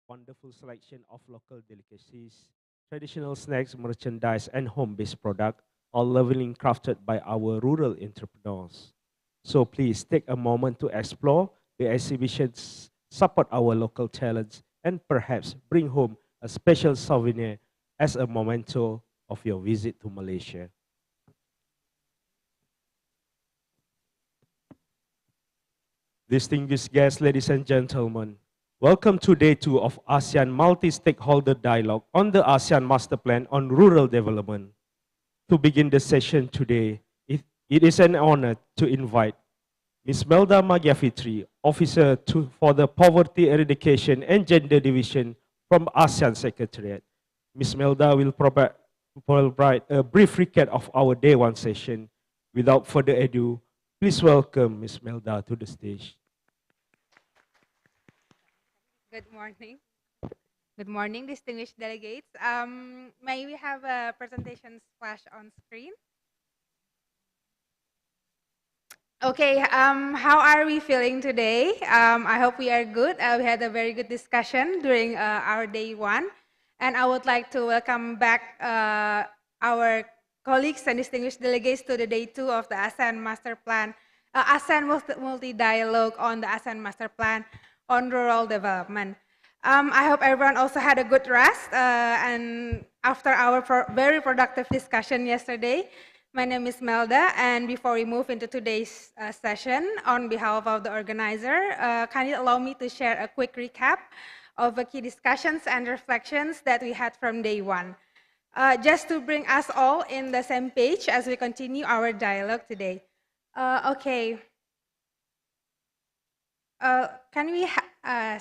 wonderful selection of local delicacies, traditional snacks, merchandise, and home-based products, all lovingly crafted by our rural entrepreneurs. So please take a moment to explore the exhibitions, support our local talents, and perhaps bring home a special souvenir as a memento of your visit to Malaysia. Distinguished guests, ladies and gentlemen, welcome to day 2 of ASEAN Multi-Stakeholder Dialogue on the ASEAN Master Plan on Rural Development. To begin the session today, it is an honor to invite Ms. Melda Magyafitri, Officer for the Poverty Eradication and Gender Division from ASEAN Secretariat. Ms. Melda will provide a brief recap of our Day 1 session. Without further ado, please welcome Ms. Melda to the stage. Good morning. Good morning, distinguished delegates. May we have a presentation flash on screen? Okay, how are we feeling today? I hope we are good. We had a very good discussion during our day 1. And I would like to welcome back our colleagues and distinguished delegates to the day 2 of the ASEAN Master Plan, ASEAN Multi-Dialogue on the ASEAN Master Plan on Rural Development. I hope everyone also had a good rest. And after our very productive discussion yesterday, my name is Melda, and before we move into today's session, on behalf of the organizer, kindly allow me to share a quick recap of the key discussions and reflections that we had from day 1, just to bring us all in the same page as we continue our dialogue today. Okay. Can we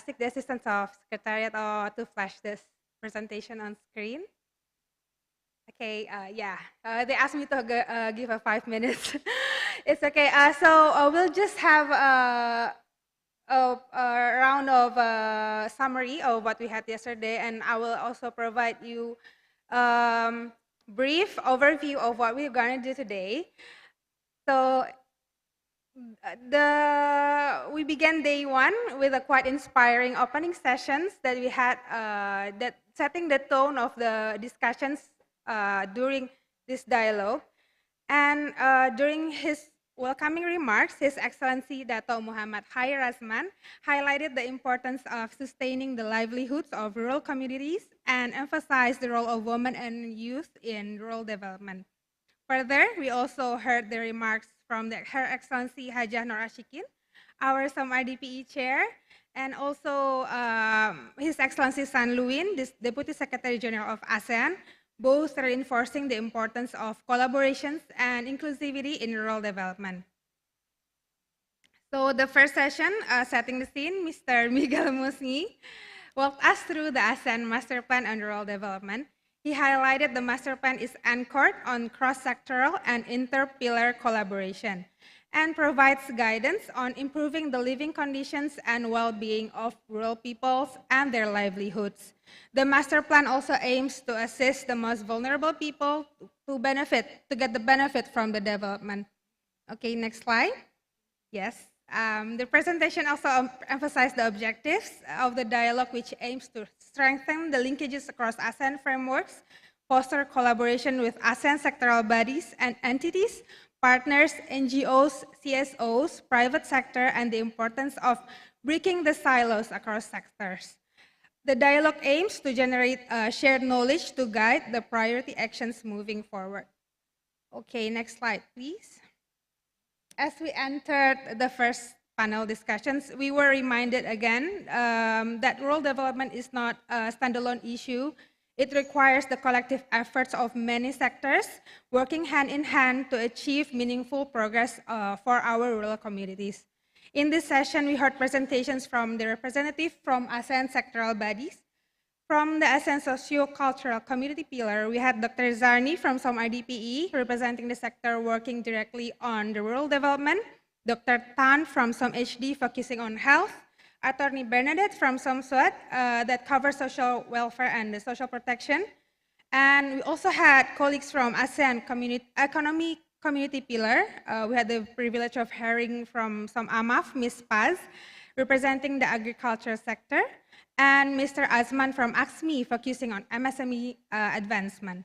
seek the assistance of Secretariat or to flash this presentation on screen? Okay, yeah, they asked me to give a 5 minutes. It's okay. So we'll just have a round of summary of what we had yesterday, and I will also provide you brief overview of what we're going to do today. So we began day 1 with a quite inspiring opening sessions that we had, that setting the tone of the discussions during this dialogue. And during his welcoming remarks, His Excellency Dato' Muhammad Khair Rasman highlighted the importance of sustaining the livelihoods of rural communities and emphasized the role of women and youth in rural development. Further, we also heard the remarks from Her Excellency Hajah Nur Ashikin, our SOM-IDPE chair, and also His Excellency San Luin, Deputy Secretary General of ASEAN, both reinforcing the importance of collaborations and inclusivity in rural development. So the first session, setting the scene, Mr. Miguel Musni walked us through the ASEAN Master Plan on Rural Development. He highlighted the master plan is anchored on cross-sectoral and inter-pillar collaboration and provides guidance on improving the living conditions and well-being of rural peoples and their livelihoods. The master plan also aims to assist the most vulnerable people to get the benefit from the development. Okay, next slide. Yes. The presentation also emphasized the objectives of the dialogue, which aims to strengthen the linkages across ASEAN frameworks, foster collaboration with ASEAN sectoral bodies and entities, partners, NGOs, CSOs, private sector, and the importance of breaking the silos across sectors. The dialogue aims to generate shared knowledge to guide the priority actions moving forward. Okay, next slide, please. As we entered the first panel discussions, we were reminded again that rural development is not a standalone issue. It requires the collective efforts of many sectors working hand in hand to achieve meaningful progress for our rural communities. In this session, we heard presentations from the representative from ASEAN sectoral bodies. From the ASEAN Socio-Cultural Community Pillar, we had Dr. Zarni from SOM-IDPE, representing the sector working directly on the rural development, Dr. Tan from SOM-HD, focusing on health, Attorney Bernadette from SOM-SWAT, that covers social welfare and the social protection. And we also had colleagues from ASEAN Economic Community Pillar. We had the privilege of hearing from SOM-AMAF, Ms. Paz, representing the agriculture sector, and Mr. Azman from AXMI, focusing on MSME advancement.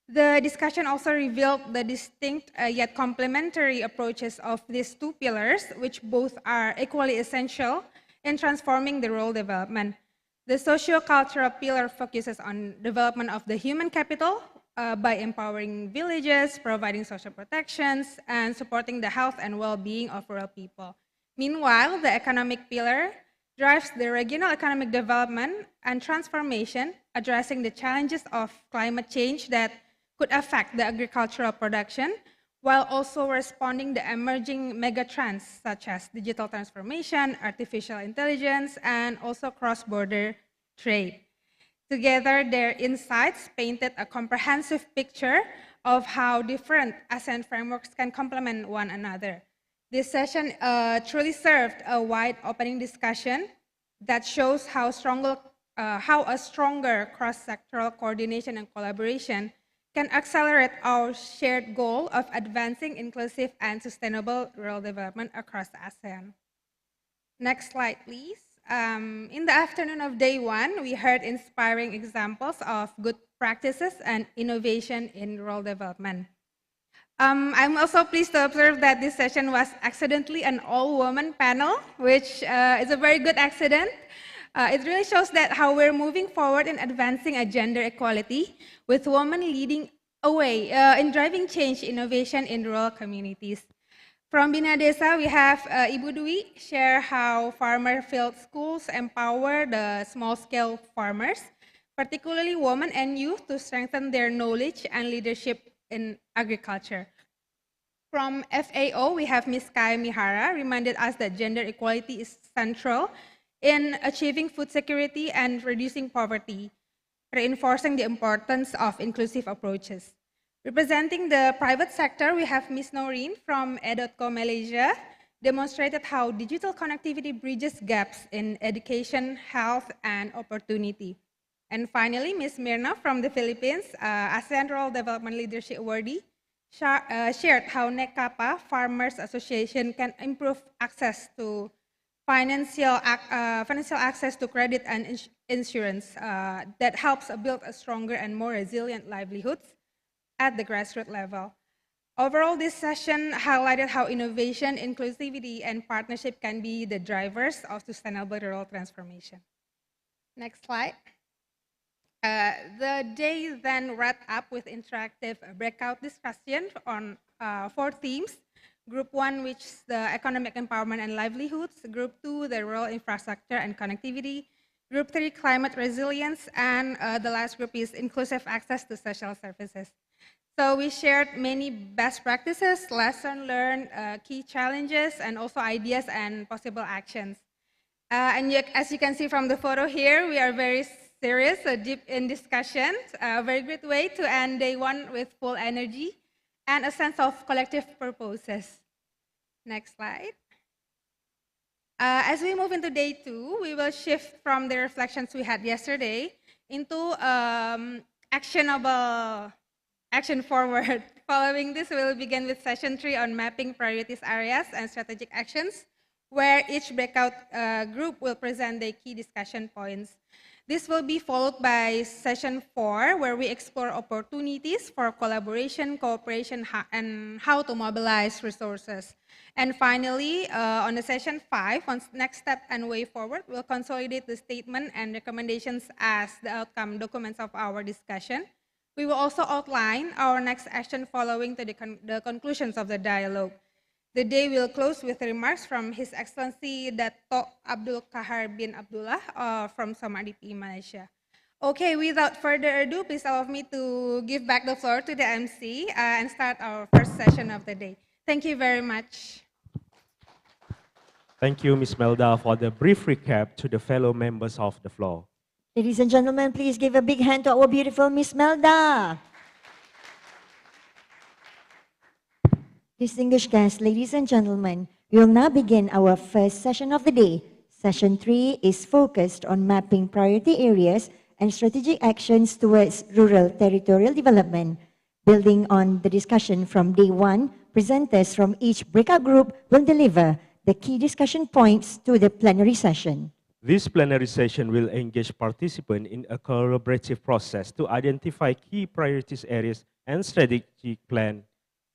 The discussion also revealed the distinct yet complementary approaches of these two pillars, which both are equally essential in transforming the rural development. The socio-cultural pillar focuses on development of the human capital by empowering villages, providing social protections, and supporting the health and well-being of rural people. Meanwhile, the economic pillar drives the regional economic development and transformation, addressing the challenges of climate change that could affect the agricultural production, while also responding to emerging megatrends such as digital transformation, artificial intelligence, and also cross-border trade. Together, their insights painted a comprehensive picture of how different ASEAN frameworks can complement one another. This session truly served a wide opening discussion that shows how a stronger cross-sectoral coordination and collaboration can accelerate our shared goal of advancing inclusive and sustainable rural development across ASEAN. Next slide, please. In the afternoon of day one, we heard inspiring examples of good practices and innovation in rural development. I'm also pleased to observe that this session was accidentally an all-woman panel, which is a very good accident. It really shows that how we're moving forward in advancing a gender equality, with women leading away in driving change innovation in rural communities. From Bina Desa, we have Ibu Dwi share how farmer field schools empower the small-scale farmers, particularly women and youth, to strengthen their knowledge and leadership in agriculture. From FAO, we have Ms. Kai Mihara reminded us that gender equality is central in achieving food security and reducing poverty, reinforcing the importance of inclusive approaches. Representing the private sector, we have Ms. Noreen from 𝗟𝗑𝗩𝗘 Malaysia, demonstrated how digital connectivity bridges gaps in education, health, and opportunity. And finally, Ms. Mirna from the Philippines, ASEAN Rural Development Leadership Awardee, shared how NECAPA Farmers Association can improve access to financial access to credit and insurance that helps build a stronger and more resilient livelihoods at the grassroots level. Overall, this session highlighted how innovation, inclusivity, and partnership can be the drivers of sustainable rural transformation. Next slide. The day then wrapped up with interactive breakout discussion on 4 themes. Group 1, which is the economic empowerment and livelihoods. Group 2, the rural infrastructure and connectivity. Group 3, climate resilience. And the last group is inclusive access to social services. So we shared many best practices, lessons learned, key challenges, and also ideas and possible actions. And as you can see from the photo here, we are very serious, deep in discussions. A very great way to end day one with full energy and a sense of collective purposes. Next slide. As we move into day 2, we will shift from the reflections we had yesterday into action forward. Following this, we will begin with session 3 on mapping priorities areas and strategic actions, where each breakout group will present the key discussion points. This will be followed by session 4, where we explore opportunities for collaboration, cooperation, and how to mobilize resources. And finally, on the session 5, on next step and way forward, we'll consolidate the statement and recommendations as the outcome documents of our discussion. We will also outline our next action following to the conclusions of the dialogue. The day will close with remarks from His Excellency Dato' Abdul Kahar bin Abdullah from Somadipi, Malaysia. Okay, without further ado, please allow me to give back the floor to the MC and start our first session of the day. Thank you very much. Thank you, Ms. Melda, for the brief recap to the fellow members of the floor. Ladies and gentlemen, please give a big hand to our beautiful Ms. Melda. Distinguished guests, ladies and gentlemen, we will now begin our first session of the day. Session 3 is focused on mapping priority areas and strategic actions towards rural territorial development. Building on the discussion from day 1, presenters from each breakout group will deliver the key discussion points to the plenary session. This plenary session will engage participants in a collaborative process to identify key priorities areas and strategic plan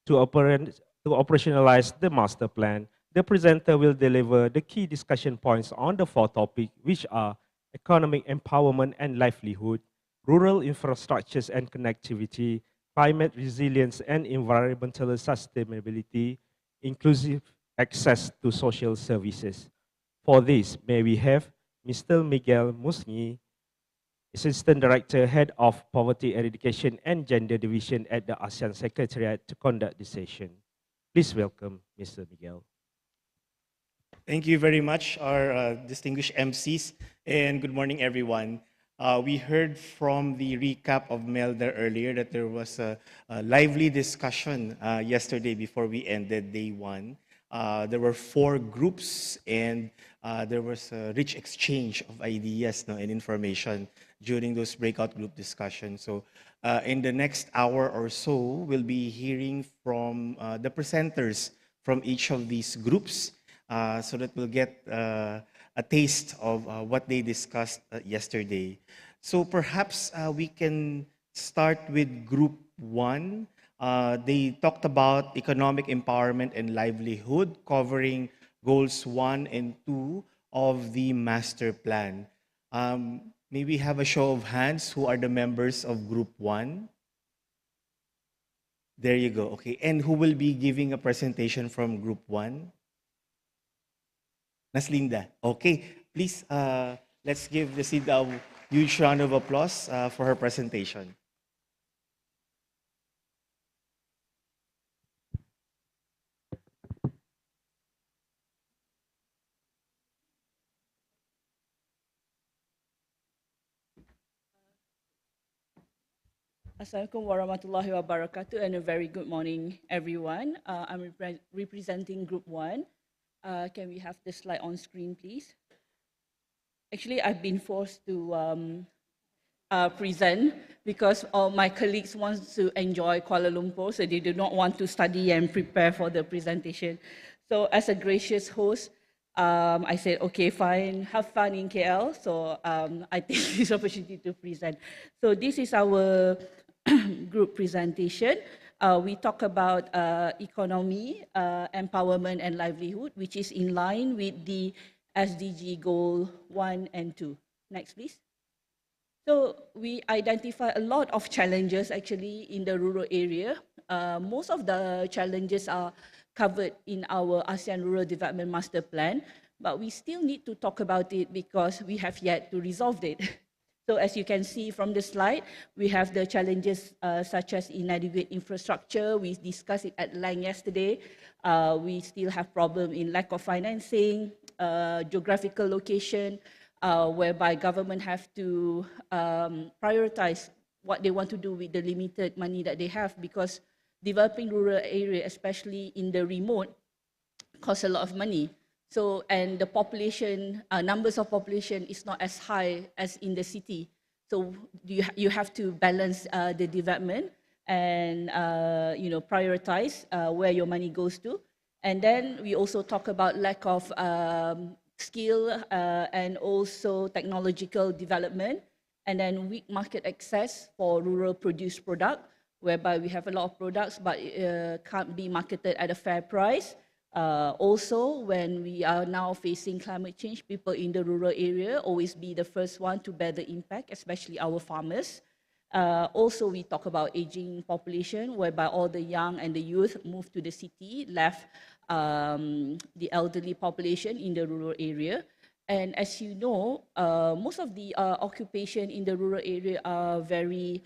to operationalize the master plan. The presenter will deliver the key discussion points on the 4 topics, which are economic empowerment and livelihood, rural infrastructures and connectivity, climate resilience and environmental sustainability, inclusive access to social services. For this, may we have Mr. 𝗟𝗓𝗓 Assistant Director, Head of Poverty Eradication and Gender Division at the ASEAN Secretariat to conduct the session. Please welcome Mr. 𝗟𝗓𝗓. Thank you very much, our distinguished MCs, and good morning, everyone. We heard from the recap of Melda earlier that there was a lively discussion yesterday before we ended day 1. There were 4 groups, and there was a rich exchange of ideas and information during those breakout group discussions. So in the next hour or so, we'll be hearing from the presenters from each of these groups so that we'll get a taste of what they discussed yesterday. So perhaps we can start with Group 1. They talked about economic empowerment and livelihood, covering goals 1 and 2 of the master plan. May we have a show of hands who are the members of Group 1? There you go. Okay. And who will be giving a presentation from Group 1? Naslinda. Okay. Please, let's give Naslinda a huge round of applause for her presentation. Assalamualaikum warahmatullahi wabarakatuh, and a very good morning, everyone. I'm representing Group 1. Can we have the slide on screen, please? Actually, I've been forced to present because all my colleagues want to enjoy Kuala Lumpur, so they do not want to study and prepare for the presentation. So as a gracious host, I said, okay, fine, have fun in KL. So I take this opportunity to present. So this is our group presentation. We talk about economy, empowerment and livelihood, which is in line with the SDG goal 1 and 2. Next, please. So we identify a lot of challenges actually in the rural area. Most of the challenges are covered in our ASEAN Rural Development Master Plan, but we still need to talk about it because we have yet to resolve it. So as you can see from the slide, we have the challenges such as inadequate infrastructure. We discussed it at length yesterday. We still have problem in lack of financing, geographical location, whereby government have to prioritize what they want to do with the limited money that they have, because developing rural area, especially in the remote, costs a lot of money. So, and the population, numbers of population is not as high as in the city. So you have to balance the development and prioritize where your money goes to. And then we also talk about lack of skill and also technological development, and then weak market access for rural produced product, whereby we have a lot of products but can't be marketed at a fair price. Also, when we are now facing climate change, people in the rural area always be the first one to bear the impact, especially our farmers. Also, we talk about aging population, whereby all the young and the youth move to the city, left the elderly population in the rural area. And as you know, most of the occupation in the rural area are very,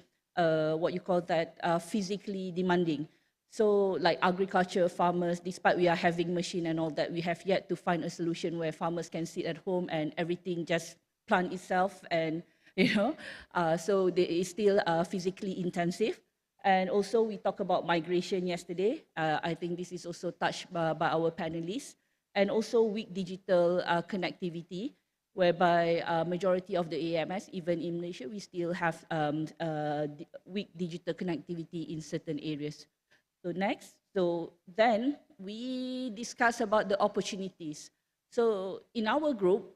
physically demanding. So like agriculture, farmers, despite we are having machine and all that, we have yet to find a solution where farmers can sit at home and everything just plant itself, and so it is still physically intensive. And also we talked about migration yesterday. I think this is also touched by our panelists. And also weak digital connectivity, whereby majority of the AMS, even in Malaysia, we still have weak digital connectivity in certain areas. So next. So then we discuss about the opportunities. So in our group,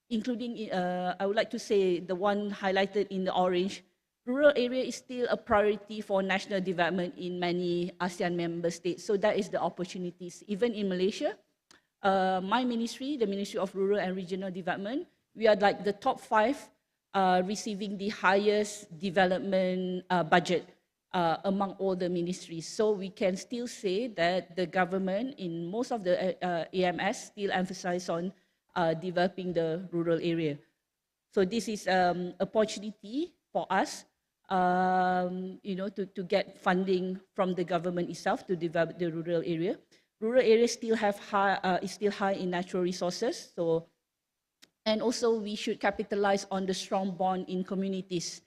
including, I would like to say the one highlighted in the orange, rural area is still a priority for national development in many ASEAN member states. So that is the opportunities. Even in Malaysia, my ministry, the Ministry of Rural and Regional Development, we are like the top 5 receiving the highest development budget among all the ministries. So we can still say that the government in most of the AMS still emphasize on developing the rural area. So this is opportunity for us, to get funding from the government itself to develop the rural area. Rural areas still have is still high in natural resources. So, and also we should capitalize on the strong bond in communities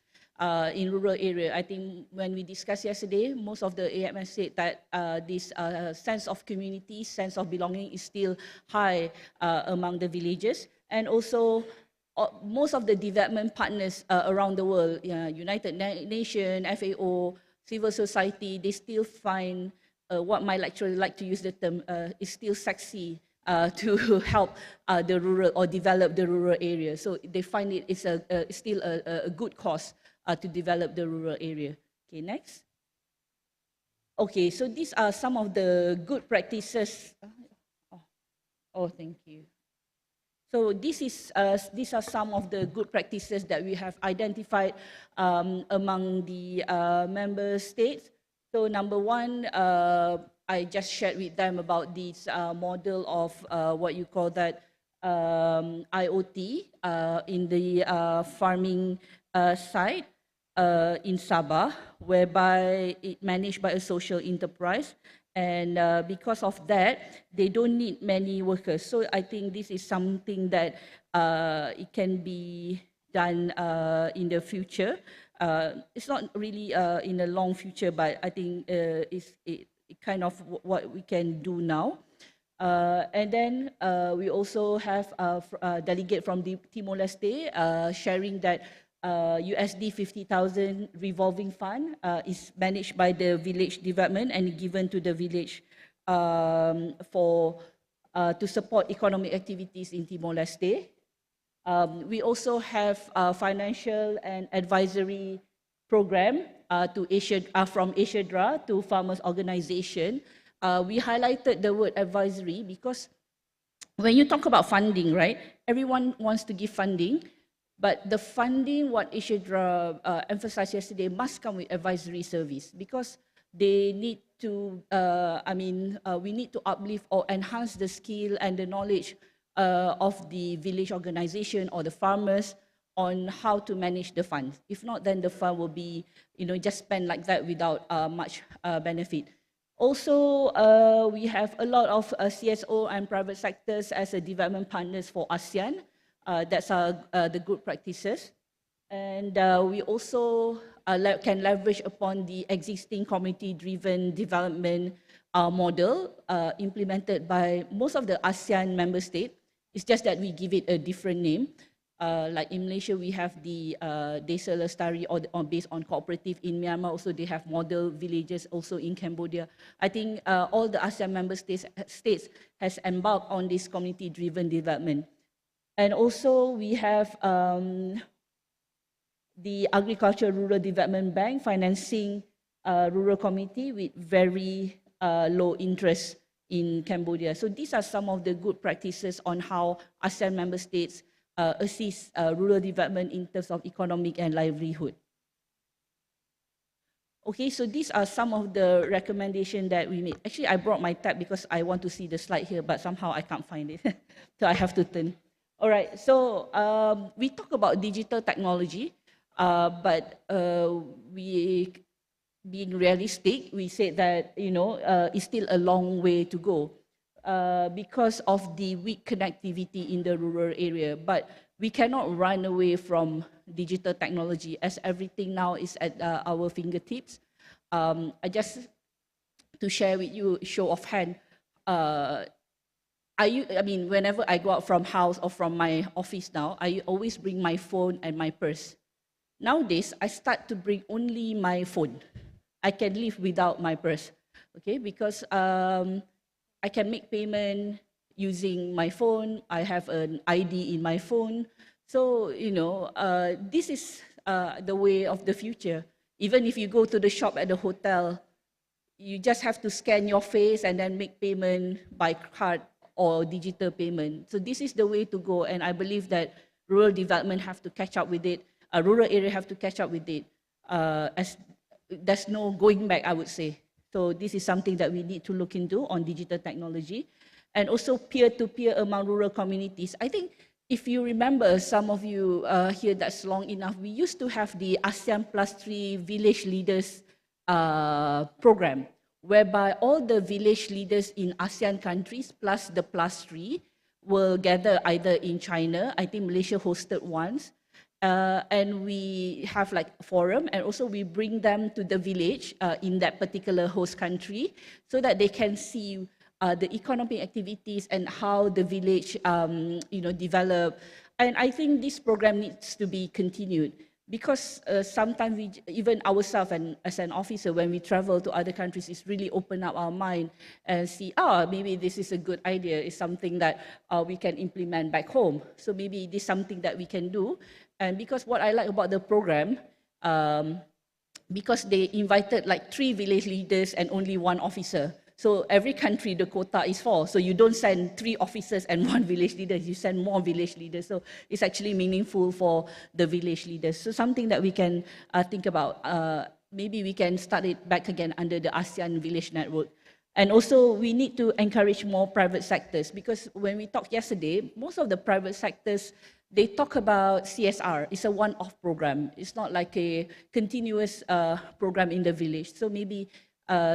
in rural area. I think when we discussed yesterday, most of the AMS said that this sense of community, sense of belonging is still high among the villages. And also most of the development partners around the world, United Nations, FAO, civil society, they still find what my lecturer like to use the term is still sexy to help the rural or develop the rural area. So they find it is still a good cause to develop the rural area. Okay, next. Okay, so these are some of the good practices. Oh, thank you. So these are some of the good practices that we have identified among the member states. So number 1, I just shared with them about this model of what you call that IoT in the farming side in Sabah, whereby it managed by a social enterprise. And because of that, they don't need many workers. So I think this is something that it can be done in the future. It's not really in the long future, but I think it's kind of what we can do now. And then we also have a delegate from Timor-Leste sharing that USD 50,000 revolving fund is managed by the village development and given to the village to support economic activities in Timor-Leste. We also have a financial and advisory program from ASEAN to farmers organization. We highlighted the word advisory because when you talk about funding, right, everyone wants to give funding, but the funding, what ASEAN emphasized yesterday, must come with advisory service because they need to, we need to uplift or enhance the skill and the knowledge of the village organization or the farmers on how to manage the funds. If not, then the fund will be, just spent like that without much benefit. Also, we have a lot of CSO and private sectors as a development partners for ASEAN. That's the good practices. And we also can leverage upon the existing community-driven development model implemented by most of the ASEAN member states. It's just that we give it a different name. Like in Malaysia, we have the Desa Lestari based on cooperative. In Myanmar, also they have model villages. Also in Cambodia, I think all the ASEAN member states has embarked on this community-driven development. And also we have the Agriculture Rural Development Bank financing rural community with very low interest in Cambodia. So these are some of the good practices on how ASEAN member states assist rural development in terms of economic and livelihood. Okay, so these are some of the recommendations that we made. Actually, I brought my tab because I want to see the slide here, but somehow I can't find it. So I have to turn. All right, so we talk about digital technology, but we, being realistic, we said that, it's still a long way to go. Because of the weak connectivity in the rural area, but we cannot run away from digital technology as everything now is at our fingertips. I just to share with you, show of hand. Whenever I go out from house or from my office now, I always bring my phone and my purse. Nowadays, I start to bring only my phone. I can live without my purse, okay? Because I can make payment using my phone. I have an ID in my phone. So, you know, this is the way of the future. Even if you go to the shop at the hotel, you just have to scan your face and then make payment by card or digital payment. So this is the way to go, and I believe that rural development have to catch up with it. Rural area have to catch up with it. As there's no going back, I would say. So this is something that we need to look into on digital technology, and also peer-to-peer among rural communities. I think if you remember, some of you here that's long enough, we used to have the ASEAN +3 village leaders program, whereby all the village leaders in ASEAN countries plus the +3 will gather either in China, I think Malaysia hosted once, and we have like a forum, and also we bring them to the village in that particular host country so that they can see the economic activities and how the village you know, develop. And I think this program needs to be continued, because sometimes we, even ourselves and as an officer, when we travel to other countries, it's really open up our mind and see, maybe this is a good idea, it's something that we can implement back home. So maybe this is something that we can do. And because what I like about the program, because they invited like 3 village leaders and only 1 officer. So every country, the quota is 4. So you don't send 3 officers and 1 village leader, you send more village leaders. So it's actually meaningful for the village leaders. So something that we can think about, maybe we can start it back again under the ASEAN Village Network. And also we need to encourage more private sectors, because when we talked yesterday, most of the private sectors, they talk about CSR. It's a one-off program. It's not like a continuous program in the village. So maybe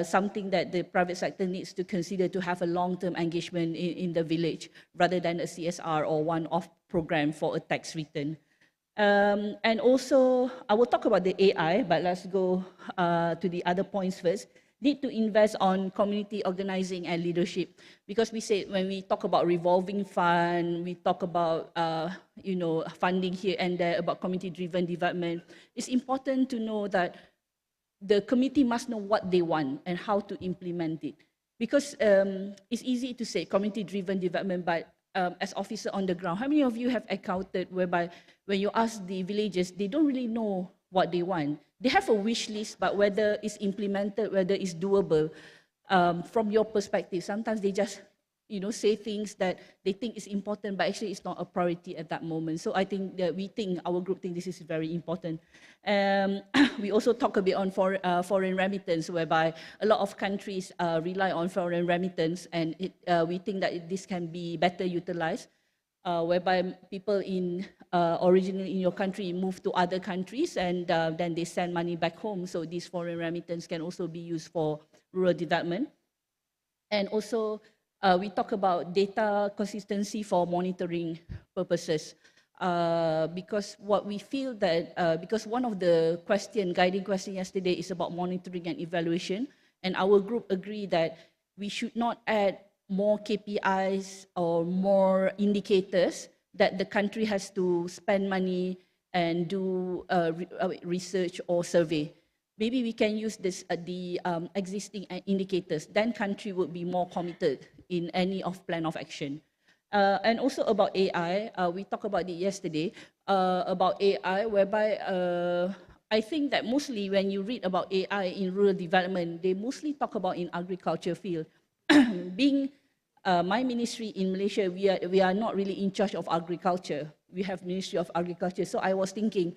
something that the private sector needs to consider to have a long-term engagement in the village rather than a CSR or one-off program for a tax return. And also, I will talk about the AI, but let's go to the other points first. Need to invest on community organizing and leadership, because we say when we talk about revolving fund, we talk about you know, funding here and there, about community-driven development. It's important to know that the committee must know what they want and how to implement it. Because it's easy to say community-driven development, but as officer on the ground, how many of you have encountered whereby when you ask the villagers, they don't really know what they want? They have a wish list, but whether it's implemented, whether it's doable, from your perspective, sometimes they just, you know, say things that they think is important, but actually it's not a priority at that moment. So I think that our group think this is very important. We also talk a bit on foreign remittance, whereby a lot of countries rely on foreign remittance, and we think that this can be better utilized, whereby people originally in your country move to other countries, and then they send money back home. So these foreign remittance can also be used for rural development. And also, we talk about data consistency for monitoring purposes, because what we feel that, because one of the guiding question yesterday is about monitoring and evaluation, and our group agree that we should not add more KPIs or more indicators that the country has to spend money and do research or survey. Maybe we can use this the existing indicators, then country would be more committed in any plan of action. And also about AI, we talked about it yesterday, about AI, whereby I think that mostly when you read about AI in rural development, they mostly talk about in agriculture field. Being my ministry in Malaysia, we are not really in charge of agriculture. We have Ministry of Agriculture. So I was thinking,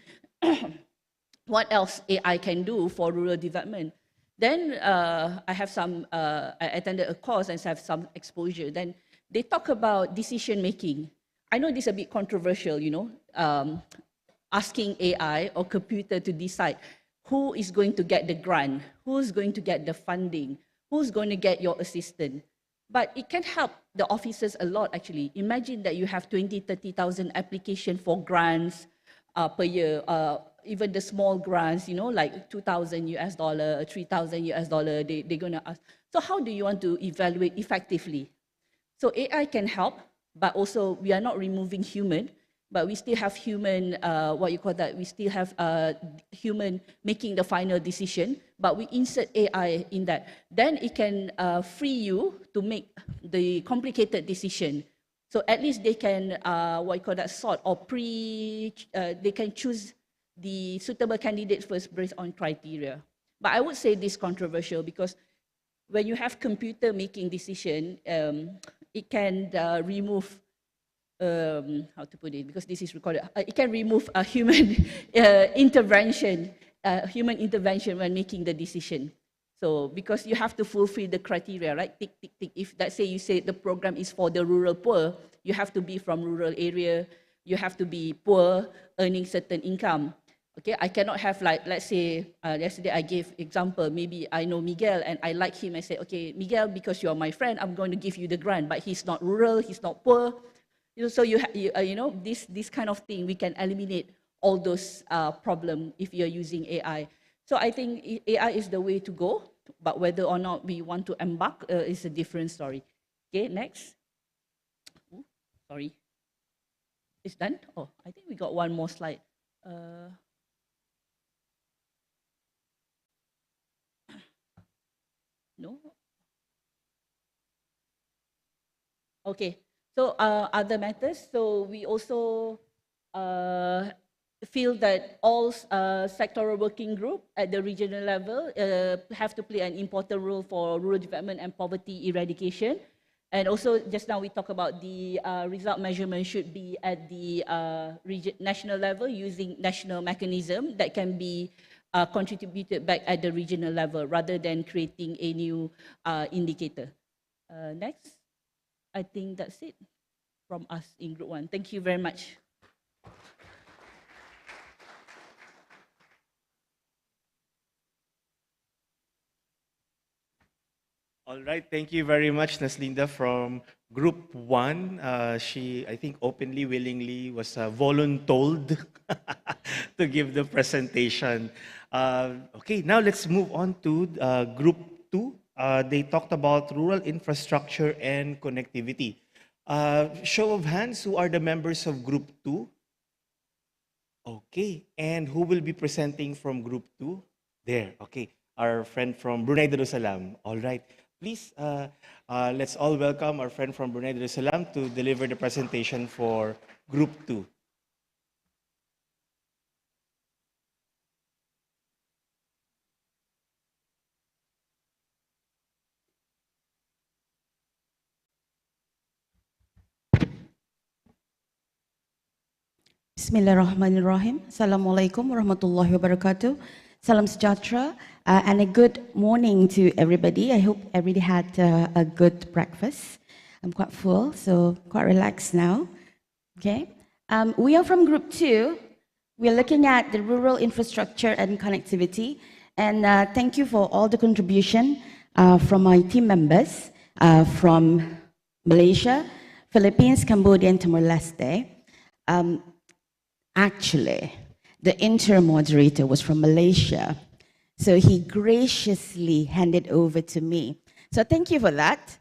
what else AI can do for rural development? Then I attended a course and have some exposure. Then they talk about decision making. I know this is a bit controversial, you know, asking AI or computer to decide who is going to get the grant, who's going to get the funding, who's going to get your assistance. But it can help the officers a lot, actually. Imagine that you have 20, 30,000 applications for grants per year, even the small grants, you know, like $2,000 US, $3,000 US, they're going to ask. So how do you want to evaluate effectively? So AI can help, but also we are not removing human. but we still have human, we still have human making the final decision, but we insert AI in that. Then it can free you to make the complicated decision. So at least they can, sort or they can choose the suitable candidates first based on criteria. But I would say this is controversial because when you have computer making decision, it can remove how to put it, because this is recorded, it can remove a human intervention when making the decision. So because you have to fulfill the criteria, right? Tick, tick, tick. If let's say you say the program is for the rural poor, you have to be from rural area, you have to be poor, earning certain income. Okay, I cannot have like, let's say, yesterday I gave example, maybe I know Miguel and I like him, I say, okay, Miguel, because you're my friend, I'm going to give you the grant, but he's not rural, he's not poor. So this kind of thing, we can eliminate all those problems if you're using AI. So I think AI is the way to go, but whether or not we want to embark is a different story. Okay, next. Ooh, sorry. It's done? Oh, I think we got one more slide. No? Okay, so other matters. So we also feel that all sectoral working group at the regional level have to play an important role for rural development and poverty eradication. And also just now we talk about the result measurement should be at the national level using national mechanism that can be contributed back at the regional level rather than creating a new indicator. Next, I think that's it from us in Group 1. Thank you very much. All right, thank you very much, Naslinda from Group 1. She, I think, openly, willingly was voluntold to give the presentation. Okay, now let's move on to Group 2. They talked about rural infrastructure and connectivity. Show of hands, who are the members of Group 2? Okay, and who will be presenting from Group 2? There, okay, our friend from Brunei Darussalam. All right. Please, let's all welcome our friend from Brunei Darussalam to deliver the presentation for Group 2. Bismillahirrahmanirrahim. Assalamualaikum warahmatullahi wabarakatuh. Salam sejahtera and a good morning to everybody. I hope everybody had a good breakfast. I'm quite full, so quite relaxed now. Okay. We are from Group 2. We are looking at the rural infrastructure and connectivity. And thank you for all the contribution from my team members from Malaysia, Philippines, Cambodia, and Timor-Leste. Actually, the interim moderator was from Malaysia, so he graciously handed over to me. So thank you for that.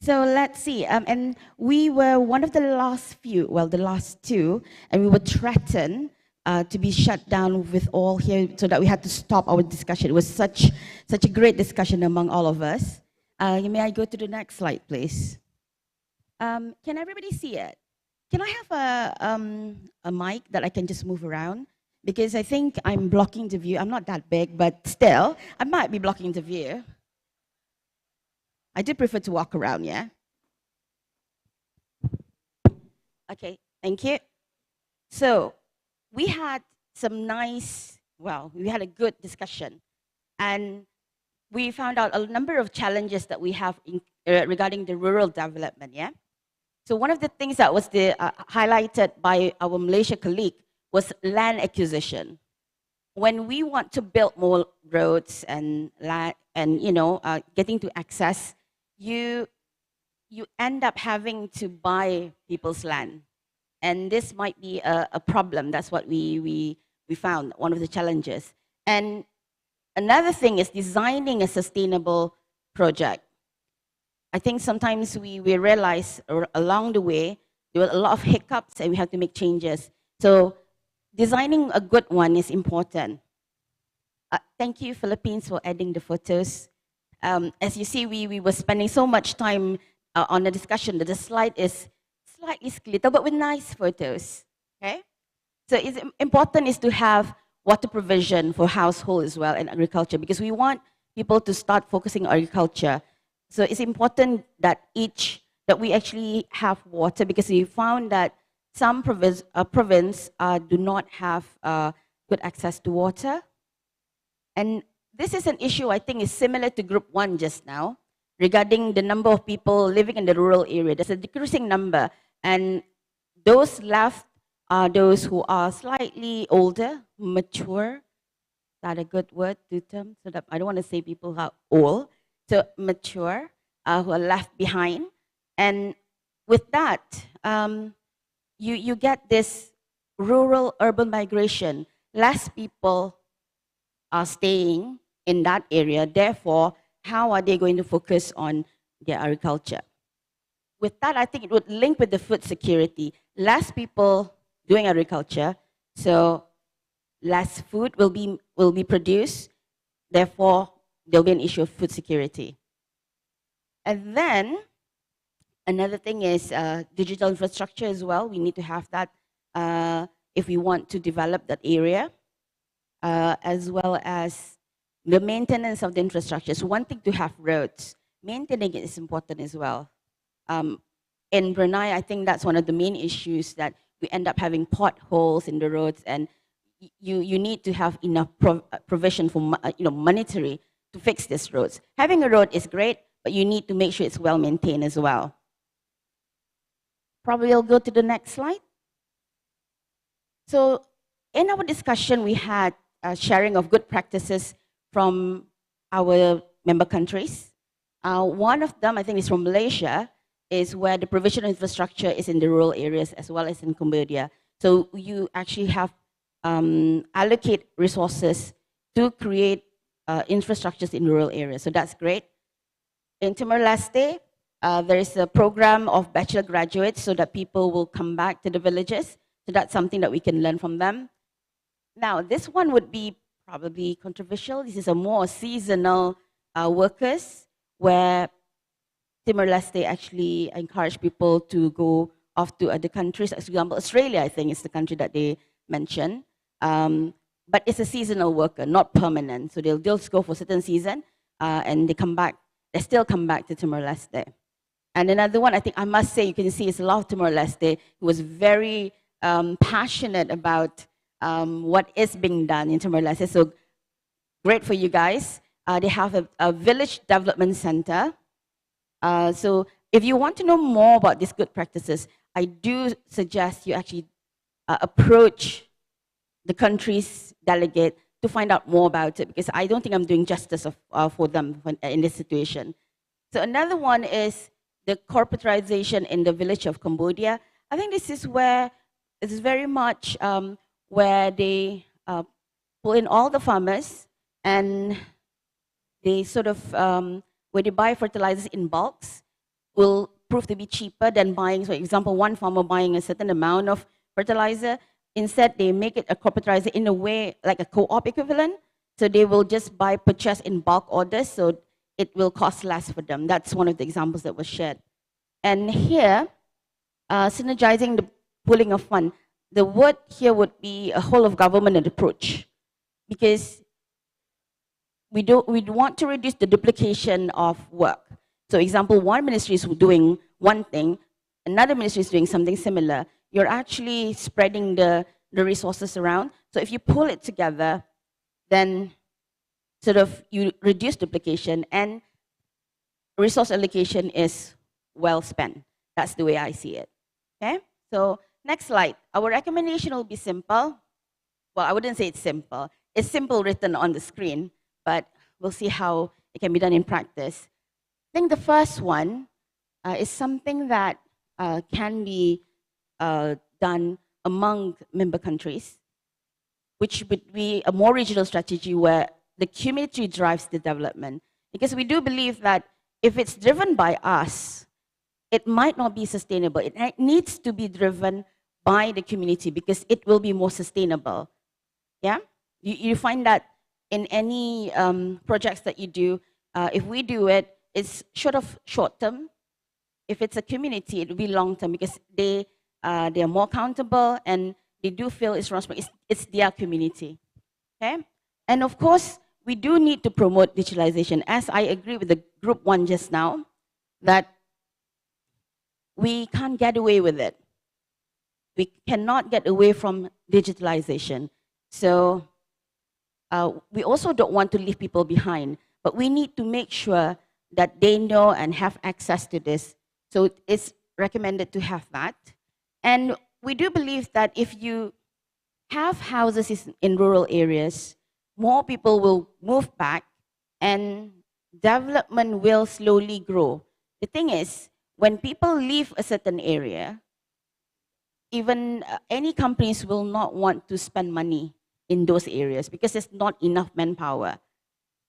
So let's see, and we were one of the last few, well, the last two, and we were threatened to be shut down with all here, so that we had to stop our discussion. It was such a great discussion among all of us. May I go to the next slide, please? Can everybody see it? Can I have a mic that I can just move around? Because I think I'm blocking the view. I'm not that big, but still, I might be blocking the view. I do prefer to walk around, yeah? Okay, thank you. So, we had some nice, well, we had a good discussion. And we found out a number of challenges that we have regarding the rural development, yeah? So one of the things that was highlighted by our Malaysia colleague was land acquisition. When we want to build more roads and land, and getting to access, you end up having to buy people's land, and this might be a problem. That's what we found, one of the challenges. And another thing is designing a sustainable project. I think sometimes we realize along the way there were a lot of hiccups and we have to make changes. So designing a good one is important. Thank you, Philippines, for adding the photos. As you see, we were spending so much time on the discussion that the slide is slightly skeletal, but with nice photos, okay? So it's important is to have water provision for household as well and agriculture, because we want people to start focusing on agriculture. So it's important that we actually have water, because we found that some province do not have good access to water. And this is an issue I think is similar to group 1 just now, regarding the number of people living in the rural area. There's a decreasing number, and those left are those who are slightly older, mature. Is that a good word to term? So that I don't want to say people who are old, so mature, who are left behind. And with that, you get this rural-urban migration. Less people are staying in that area. Therefore, how are they going to focus on their agriculture? With that, I think it would link with the food security. Less people doing agriculture, so less food will be produced. Therefore, there'll be an issue of food security. And then another thing is digital infrastructure as well. We need to have that if we want to develop that area, as well as the maintenance of the infrastructure. So one thing to have roads. Maintaining it is important as well. In Brunei, I think that's one of the main issues, that we end up having potholes in the roads, and you need to have enough provision for monetary to fix these roads. Having a road is great, but you need to make sure it's well maintained as well. Probably I'll go to the next slide. So in our discussion, we had sharing of good practices from our member countries. One of them, I think, is from Malaysia, is where the provision of infrastructure is in the rural areas as well as in Cambodia. So you actually have allocate resources to create infrastructures in rural areas. So that's great. In Timor-Leste, there is a program of bachelor graduates so that people will come back to the villages. So that's something that we can learn from them. Now, this one would be probably controversial. This is a more seasonal workers, where Timor-Leste actually encourage people to go off to other countries. For example, Australia, I think, is the country that they mentioned. But it's a seasonal worker, not permanent. So they'll just go for a certain season, and they come back. They still come back to Timor-Leste. And another one, I think I must say, you can see, is a lot of Timor-Leste who was very passionate about what is being done in Timor-Leste. So great for you guys. They have a village development center. So if you want to know more about these good practices, I do suggest you actually approach the country's delegate to find out more about it, because I don't think I'm doing justice for them in this situation. So another one is the corporatization in the village of Cambodia. I think this is where it's very much where they pull in all the farmers, and they sort of, where they buy fertilizers in bulks, will prove to be cheaper than buying, for example, one farmer buying a certain amount of fertilizer. Instead, they make it a corporatizer in a way like a co-op equivalent. So they will just purchase in bulk orders, so it will cost less for them. That's one of the examples that was shared. And here, synergizing the pooling of funds. The word here would be a whole of government approach, because we want to reduce the duplication of work. So example, one ministry is doing one thing, another ministry is doing something similar. You're actually spreading the resources around. So if you pull it together, then sort of you reduce duplication, and resource allocation is well spent. That's the way I see it. Okay? So next slide. Our recommendation will be simple. Well, I wouldn't say it's simple. It's simple written on the screen, but we'll see how it can be done in practice. I think the first one is something that can be done among member countries, which would be a more regional strategy where the community drives the development. Because we do believe that if it's driven by us, it might not be sustainable. It needs to be driven by the community because it will be more sustainable. Yeah? You find that in any projects that you do, if we do it, it's short term. If it's a community, it will be long term because they are more accountable and they do feel it's responsible. It's their community. Okay? And of course, we do need to promote digitalization. As I agree with the group one just now, that we can't get away with it. We cannot get away from digitalization. So we also don't want to leave people behind, but we need to make sure that they know and have access to this. So it's recommended to have that. And we do believe that if you have houses in rural areas, more people will move back and development will slowly grow. The thing is, when people leave a certain area, even any companies will not want to spend money in those areas because there's not enough manpower.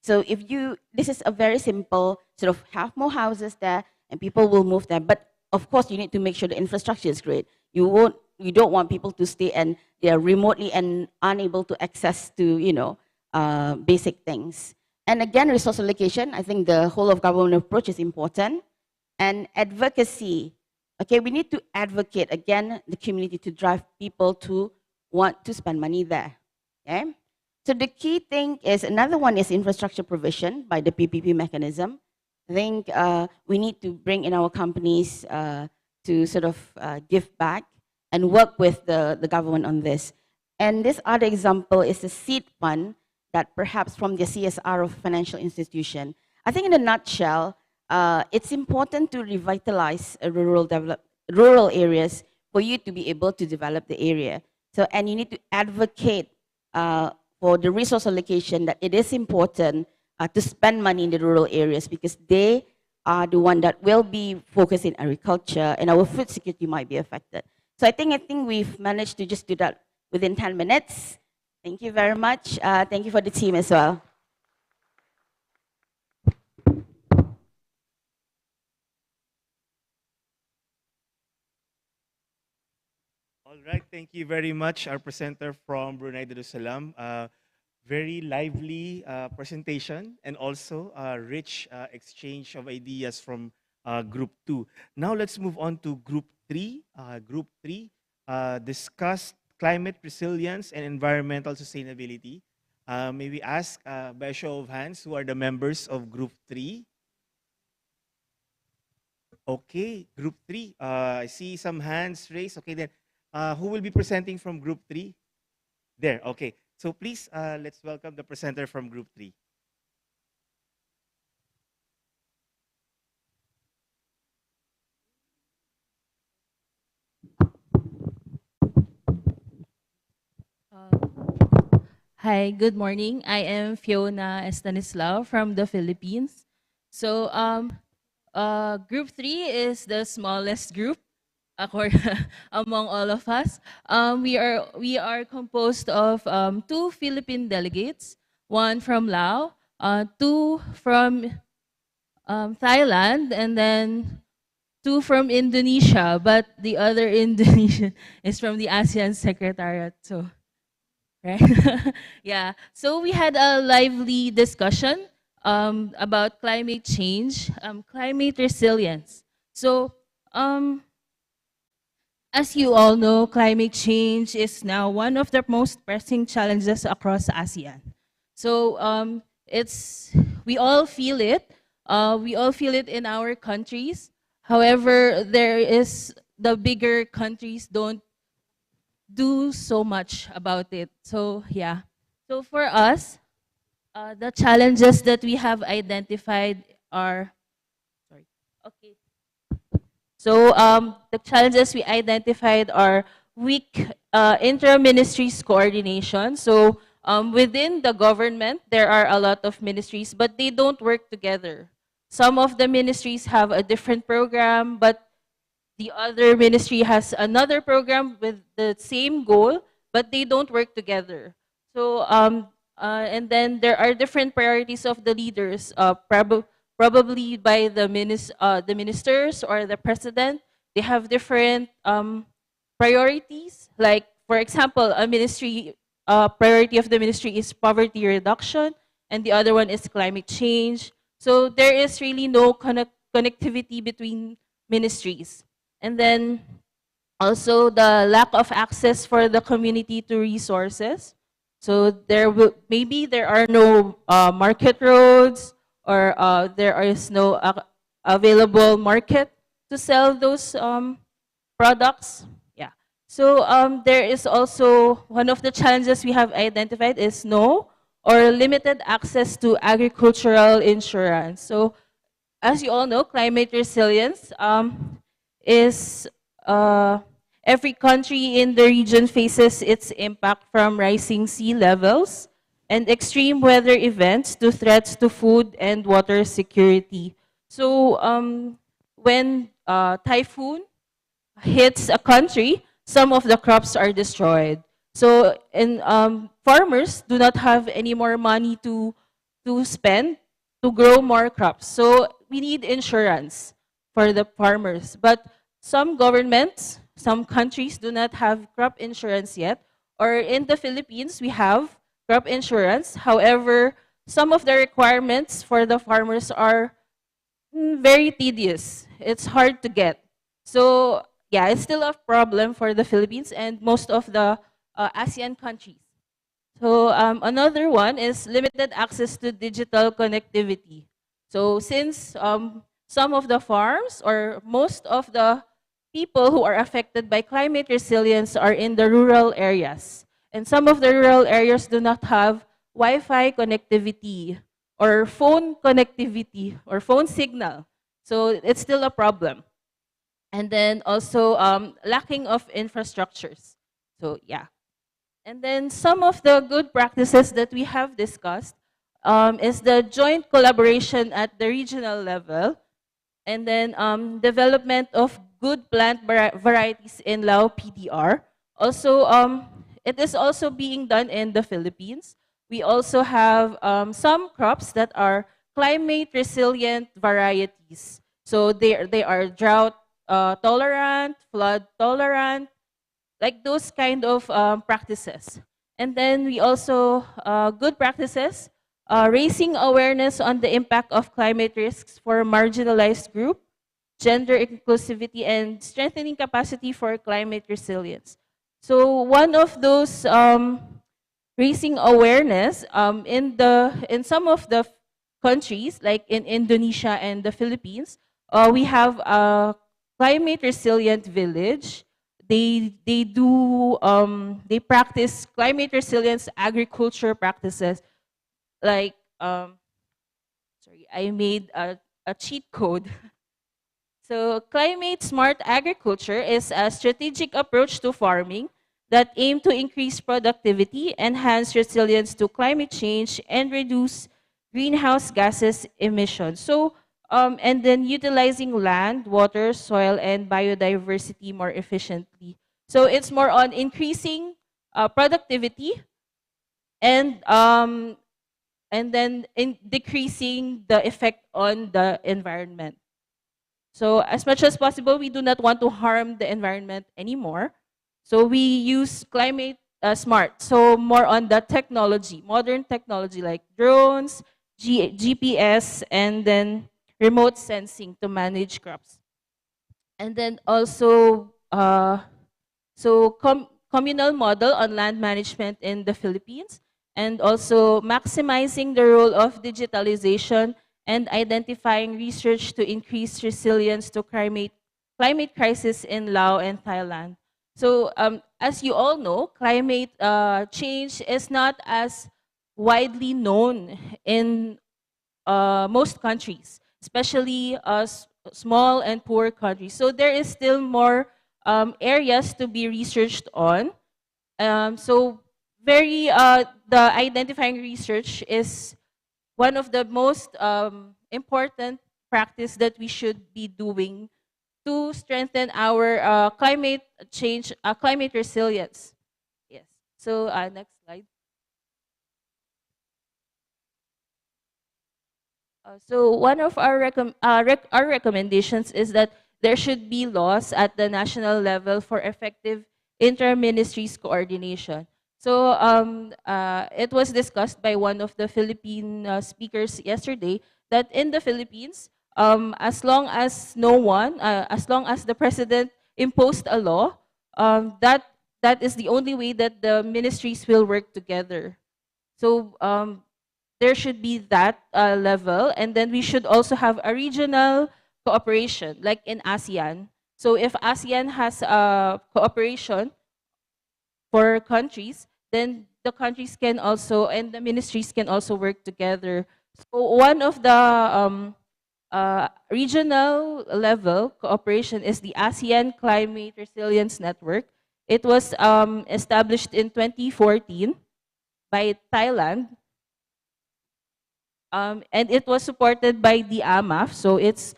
So if this is a very simple sort of have more houses there and people will move there. But of course, you need to make sure the infrastructure is great. You don't want people to stay and they are remotely and unable to access to, basic things. And again, resource allocation, I think the whole of government approach is important. And advocacy, okay, we need to advocate, again, the community to drive people to want to spend money there, okay? So the key thing is, another one is infrastructure provision by the PPP mechanism. I think we need to bring in our companies to sort of give back and work with the government on this. And this other example is the seed fund that perhaps from the CSR of financial institution. I think in a nutshell, it's important to revitalize rural areas for you to be able to develop the area. So, and you need to advocate for the resource allocation that it is important to spend money in the rural areas because they are the one that will be focused in agriculture and our food security might be affected. So I think we've managed to just do that within 10 minutes. Thank you very much. Thank you for the team as well. All right, thank you very much, our presenter from Brunei Darussalam. Very lively presentation and also a rich exchange of ideas from Group 2. Now let's move on to Group 3. Group 3 discussed climate resilience and environmental sustainability. May we ask by a show of hands who are the members of Group 3? Okay, Group 3. I see some hands raised. Okay, then who will be presenting from Group 3? There, okay. So please, let's welcome the presenter from Group 3. Hi, good morning. I am Fiona Estanislao from the Philippines. So Group 3 is the smallest group among all of us. We are composed of 2 Philippine delegates, 1 from Laos, 2 from Thailand, and then 2 from Indonesia, but the other Indonesian is from the ASEAN Secretariat. So, right? Yeah. So we had a lively discussion about climate change, climate resilience. So, as you all know, climate change is now one of the most pressing challenges across ASEAN. So we all feel it. We all feel it in our countries. However, the bigger countries don't do so much about it. So yeah. So for us, the challenges that we have identified are, okay. So the challenges we identified are weak inter-ministries coordination. So within the government, there are a lot of ministries, but they don't work together. Some of the ministries have a different program, but the other ministry has another program with the same goal, but they don't work together. So and then there are different priorities of the leaders. probably by the ministers or the president. They have different priorities. Like, for example, a ministry priority of the ministry is poverty reduction, and the other one is climate change. So there is really no connectivity between ministries. And then also the lack of access for the community to resources. So maybe there are no market roads, or there is no available market to sell those products. Yeah. So there is also one of the challenges we have identified is no or limited access to agricultural insurance. So as you all know, climate resilience is every country in the region faces its impact from rising sea levels and extreme weather events to threats to food and water security. So when typhoon hits a country, some of the crops are destroyed. So farmers do not have any more money to spend to grow more crops. So we need insurance for the farmers. But some governments, some countries do not have crop insurance yet. Or in the Philippines, we have crop insurance. However, some of the requirements for the farmers are very tedious. It's hard to get. So yeah, it's still a problem for the Philippines and most of the ASEAN countries. So another one is limited access to digital connectivity. So since some of the farms or most of the people who are affected by climate resilience are in the rural areas. And some of the rural areas do not have Wi-Fi connectivity or phone connectivity or phone signal. So it's still a problem. And then also lacking of infrastructures. So yeah. And then some of the good practices that we have discussed is the joint collaboration at the regional level, and then development of good plant varieties in Lao PDR. Also, it is also being done in the Philippines. We also have some crops that are climate resilient varieties. So they are drought tolerant, flood tolerant, like those kind of practices. And then we also, good practices, raising awareness on the impact of climate risks for marginalized group, gender inclusivity, and strengthening capacity for climate resilience. So one of those raising awareness in some of the countries, like in Indonesia and the Philippines, we have a climate resilient village. They practice climate resilience agriculture practices, like sorry, I made a cheat code. So climate smart agriculture is a strategic approach to farming that aim to increase productivity, enhance resilience to climate change, and reduce greenhouse gases emissions. So and then utilizing land, water, soil, and biodiversity more efficiently. So it's more on increasing productivity and then decreasing the effect on the environment. So as much as possible, we do not want to harm the environment anymore. So we use climate smart. So more on the technology, modern technology like drones, GPS, and then remote sensing to manage crops. And then also, communal model on land management in the Philippines, and also maximizing the role of digitalization and identifying research to increase resilience to climate crisis in Laos and Thailand. So as you all know, climate change is not as widely known in most countries, especially small and poor countries. So there is still more areas to be researched on. So the identifying research is one of the most important practice that we should be doing to strengthen our climate change, climate resilience. Yes. So next slide. So one of our recommendations is that there should be laws at the national level for effective inter-ministries coordination. So it was discussed by one of the Philippine speakers yesterday that in the Philippines, as long as as long as the president imposed a law, that is the only way that the ministries will work together. So there should be that level, and then we should also have a regional cooperation, like in ASEAN. So if ASEAN has a cooperation for countries, then the countries can also, and the ministries can also work together. So one of the regional level cooperation is the ASEAN Climate Resilience Network. It was established in 2014 by Thailand, and it was supported by the AMAF. So it's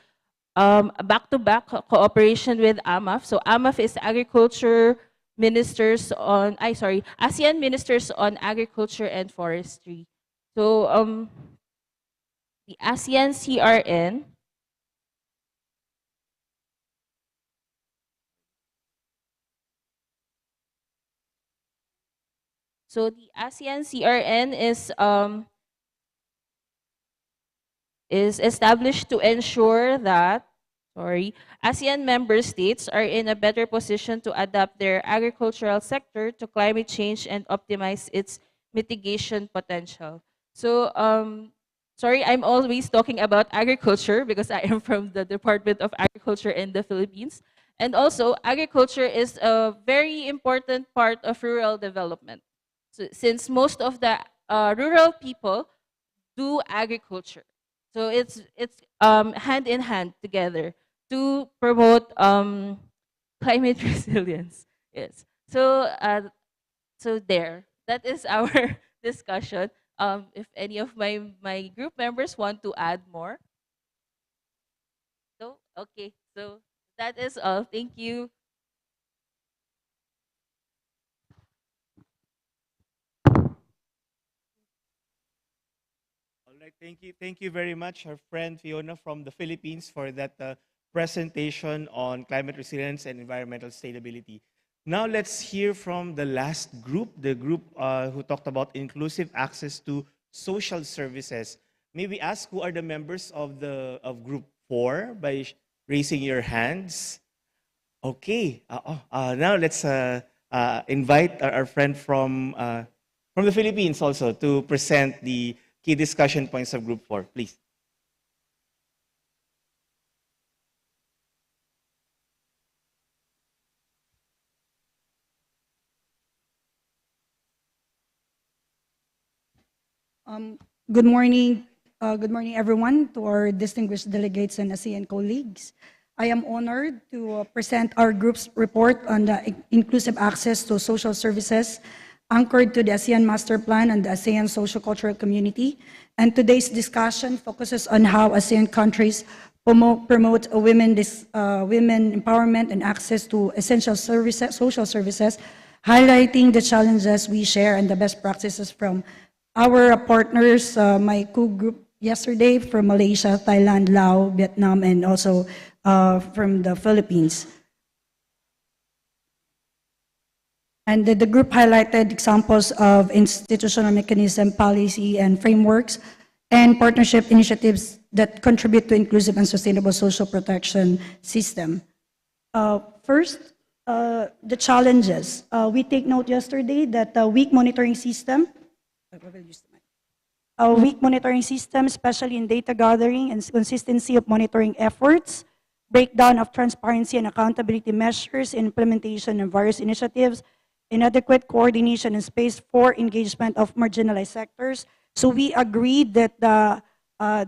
a back-to-back cooperation with AMAF. So AMAF is Agriculture Ministers on, ASEAN Ministers on Agriculture and Forestry. So the ASEAN CRN, so the ASEAN CRN is established to ensure that, ASEAN member states are in a better position to adapt their agricultural sector to climate change and optimize its mitigation potential. So, sorry, I'm always talking about agriculture because I am from the Department of Agriculture in the Philippines. And also, agriculture is a very important part of rural development. So, since most of the rural people do agriculture. So it's hand in hand together to promote climate resilience. Yes. So so there. That is our discussion. If any of my group members want to add more. No? Okay. So that is all. Thank you. All right, thank you very much, our friend Fiona from the Philippines, for that presentation on climate resilience and environmental sustainability. Now let's hear from the last group, the group who talked about inclusive access to social services. May we ask who are the members of Group 4 by raising your hands? Okay. Now let's invite our friend from the Philippines also to present the key discussion points of Group 4, please. Good morning. Good morning, everyone, to our distinguished delegates and ASEAN colleagues. I am honored to present our group's report on the inclusive access to social services anchored to the ASEAN Master Plan and the ASEAN Socio-Cultural Community. And today's discussion focuses on how ASEAN countries promote women empowerment and access to essential services, social services, highlighting the challenges we share and the best practices from our partners, my co-group yesterday from Malaysia, Thailand, Laos, Vietnam, and also from the Philippines. And the group highlighted examples of institutional mechanism, policy, and frameworks, and partnership initiatives that contribute to inclusive and sustainable social protection system. First, the challenges. We take note yesterday that a weak monitoring system, especially in data gathering and consistency of monitoring efforts, breakdown of transparency and accountability measures, implementation of various initiatives, inadequate coordination and space for engagement of marginalized sectors. So we agreed that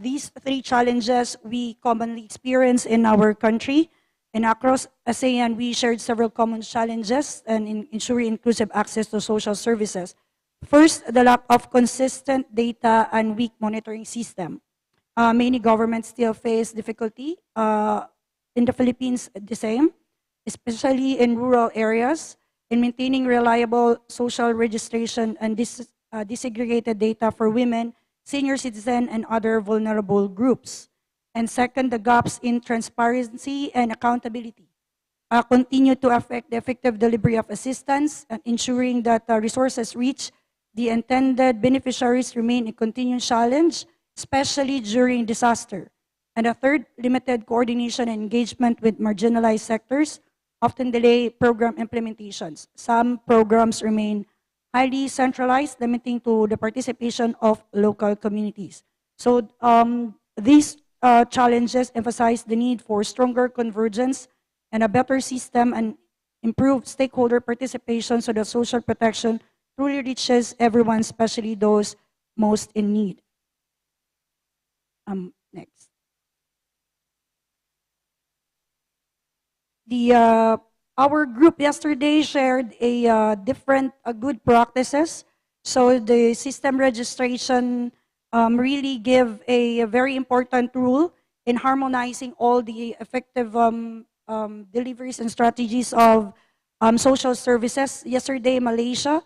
these three challenges we commonly experience in our country. And across ASEAN, we shared several common challenges in ensuring inclusive access to social services. First, the lack of consistent data and weak monitoring system. Many governments still face difficulty. In the Philippines, the same, especially in rural areas, in maintaining reliable social registration and disaggregated data for women, senior citizen, and other vulnerable groups. And second, the gaps in transparency and accountability continue to affect the effective delivery of assistance, and ensuring that resources reach the intended beneficiaries remain a continuing challenge, especially during disaster. And the third, limited coordination and engagement with marginalized sectors often delay program implementations. Some programs remain highly centralized, limiting to the participation of local communities. So these challenges emphasize the need for stronger convergence and a better system and improved stakeholder participation so that social protection truly reaches everyone, especially those most in need. Next. Our group yesterday shared a different good practices. So the system registration really give a very important role in harmonizing all the effective deliveries and strategies of social services. Yesterday, Malaysia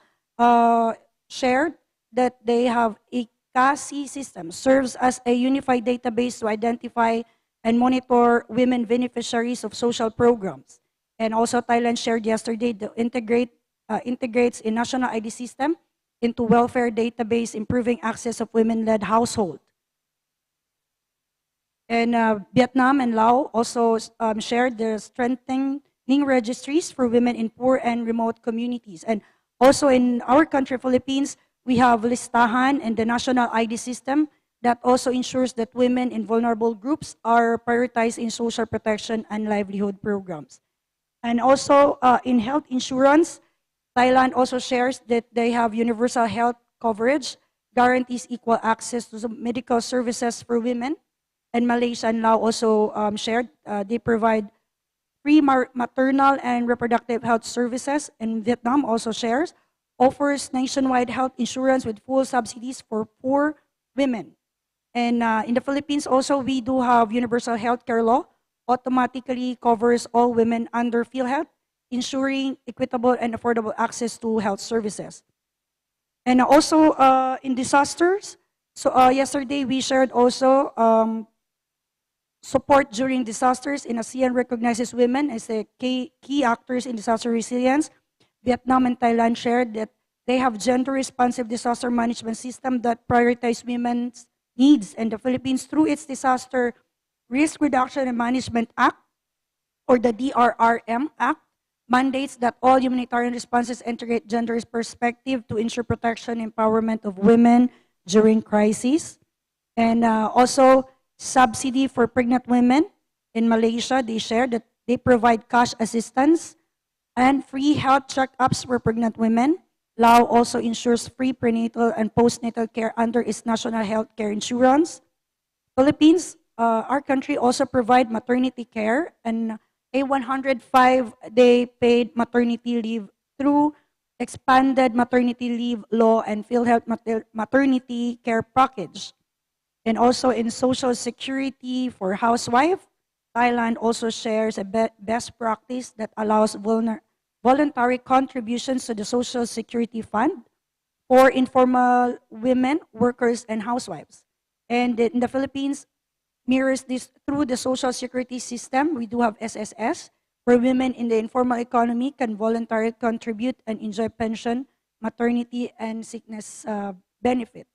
shared that they have a KASI system, serves as a unified database to identify and monitor women beneficiaries of social programs. And also Thailand shared yesterday that integrates a national ID system into welfare database, improving access of women-led household. And Vietnam and Laos also shared their strengthening registries for women in poor and remote communities. And also in our country, Philippines, we have Listahan and the national ID system that also ensures that women in vulnerable groups are prioritized in social protection and livelihood programs. And also in health insurance, Thailand also shares that they have universal health coverage, guarantees equal access to medical services for women. And Malaysia and Laos also shared, they provide free maternal and reproductive health services. And Vietnam also shares, offers nationwide health insurance with full subsidies for poor women. And in the Philippines also, we do have universal health care law, automatically covers all women under PhilHealth, ensuring equitable and affordable access to health services. And also in disasters, so yesterday we shared also support during disasters in ASEAN recognizes women as the key actors in disaster resilience. Vietnam and Thailand shared that they have gender-responsive disaster management system that prioritize women's needs. And the Philippines, through its Disaster Risk Reduction and Management Act, or the DRRM Act, mandates that all humanitarian responses integrate gender perspective to ensure protection and empowerment of women during crises. And also, subsidy for pregnant women in Malaysia, they shared that they provide cash assistance and free health checkups for pregnant women. Laos also ensures free prenatal and postnatal care under its national health care insurance. Philippines, our country also provide maternity care and a 105-day paid maternity leave through expanded maternity leave law and PhilHealth maternity care package. And also in social security for housewife, Thailand also shares a best practice that allows voluntary contributions to the Social Security Fund for informal women, workers, and housewives. And in the Philippines, mirrors this through the social security system. We do have SSS, where women in the informal economy can voluntarily contribute and enjoy pension, maternity, and sickness benefit.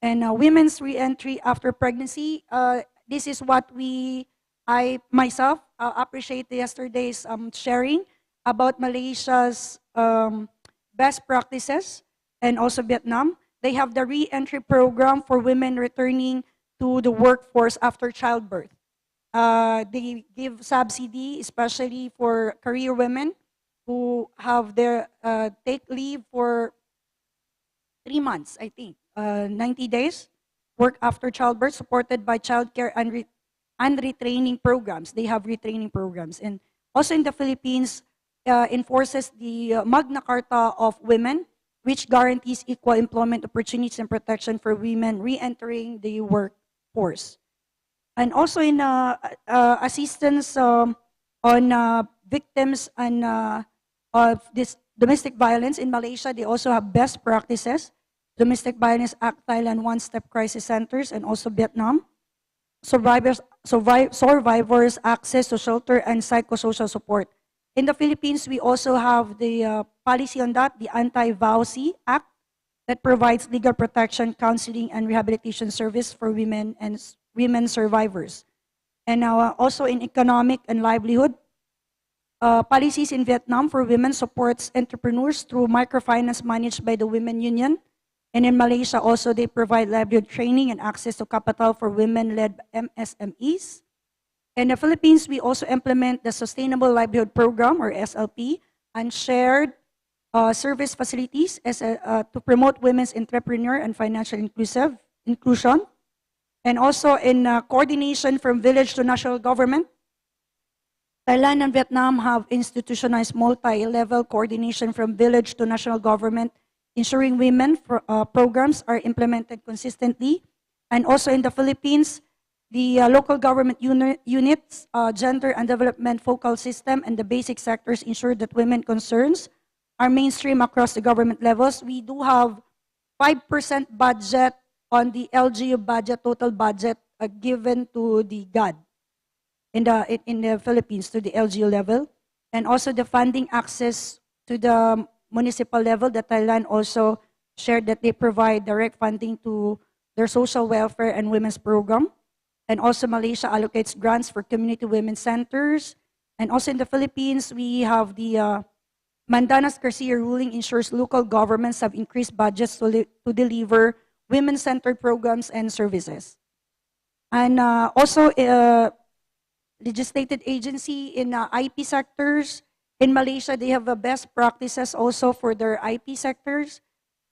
And women's re-entry after pregnancy, this is what I myself appreciate yesterday's sharing about Malaysia's best practices and also Vietnam. They have the re-entry program for women returning to the workforce after childbirth. They give subsidy, especially for career women who have their take leave for 3 months, I think, 90 days, work after childbirth, supported by childcare and retraining programs. They have retraining programs. And also in the Philippines, enforces the Magna Carta of Women, which guarantees equal employment opportunities and protection for women re-entering the workforce. And also in assistance on victims and of this domestic violence in Malaysia, they also have best practices. Domestic Violence Act Thailand One-Step Crisis Centers, and also Vietnam. Survivors access to shelter and psychosocial support. In the Philippines, we also have the policy on that, the Anti-VAUSI Act, that provides legal protection, counseling, and rehabilitation service for women and women survivors. And now also in economic and livelihood, policies in Vietnam for women supports entrepreneurs through microfinance managed by the Women Union. And in Malaysia also, they provide livelihood training and access to capital for women-led MSMEs. In the Philippines, we also implement the Sustainable Livelihood Program, or SLP, and shared service facilities to promote women's entrepreneur and financial inclusion. And also in coordination from village to national government, Thailand and Vietnam have institutionalized multi-level coordination from village to national government, ensuring women programs are implemented consistently. And also in the Philippines, the local government units, gender and development focal system, and the basic sectors ensure that women concerns are mainstream across the government levels. We do have 5% budget on the LGU budget, total budget given to the GAD in the Philippines, to the LGU level. And also the funding access to the municipal level, that Thailand also shared that they provide direct funding to their social welfare and women's program. And also Malaysia allocates grants for community women's centers. And also in the Philippines, we have the Mandanas Garcia ruling ensures local governments have increased budgets to deliver women-centered programs and services. And also legislated agency in IP sectors. In Malaysia, they have the best practices also for their IP sectors.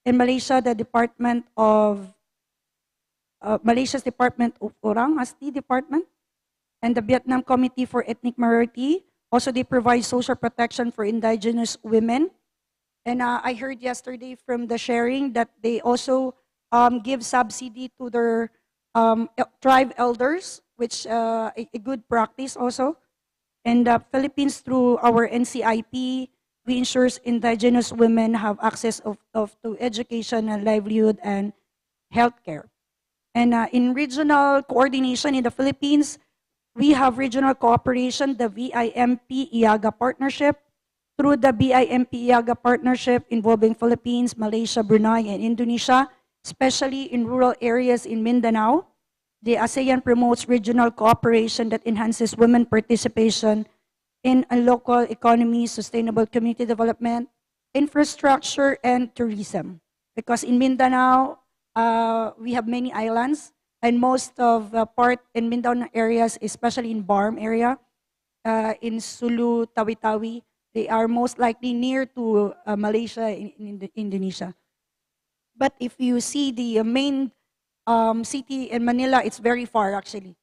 In Malaysia, the Department of Malaysia's Department of Orang Asti Department, and the Vietnam Committee for Ethnic Minority. Also, they provide social protection for indigenous women. And I heard yesterday from the sharing that they also give subsidy to their tribe elders, which a good practice also. In the Philippines, through our NCIP, we ensure indigenous women have access to education and livelihood and healthcare. And in regional coordination in the Philippines, we have regional cooperation, the VIMP-IAGA partnership. Through the VIMP-IAGA partnership involving Philippines, Malaysia, Brunei, and Indonesia, especially in rural areas in Mindanao, the ASEAN promotes regional cooperation that enhances women participation in a local economy, sustainable community development, infrastructure, and tourism. Because in Mindanao, we have many islands, and most of the part in Mindanao areas, especially in Barm area, in Sulu, Tawi-Tawi, they are most likely near to Malaysia in Indonesia. But if you see the main city in Manila, it's very far actually.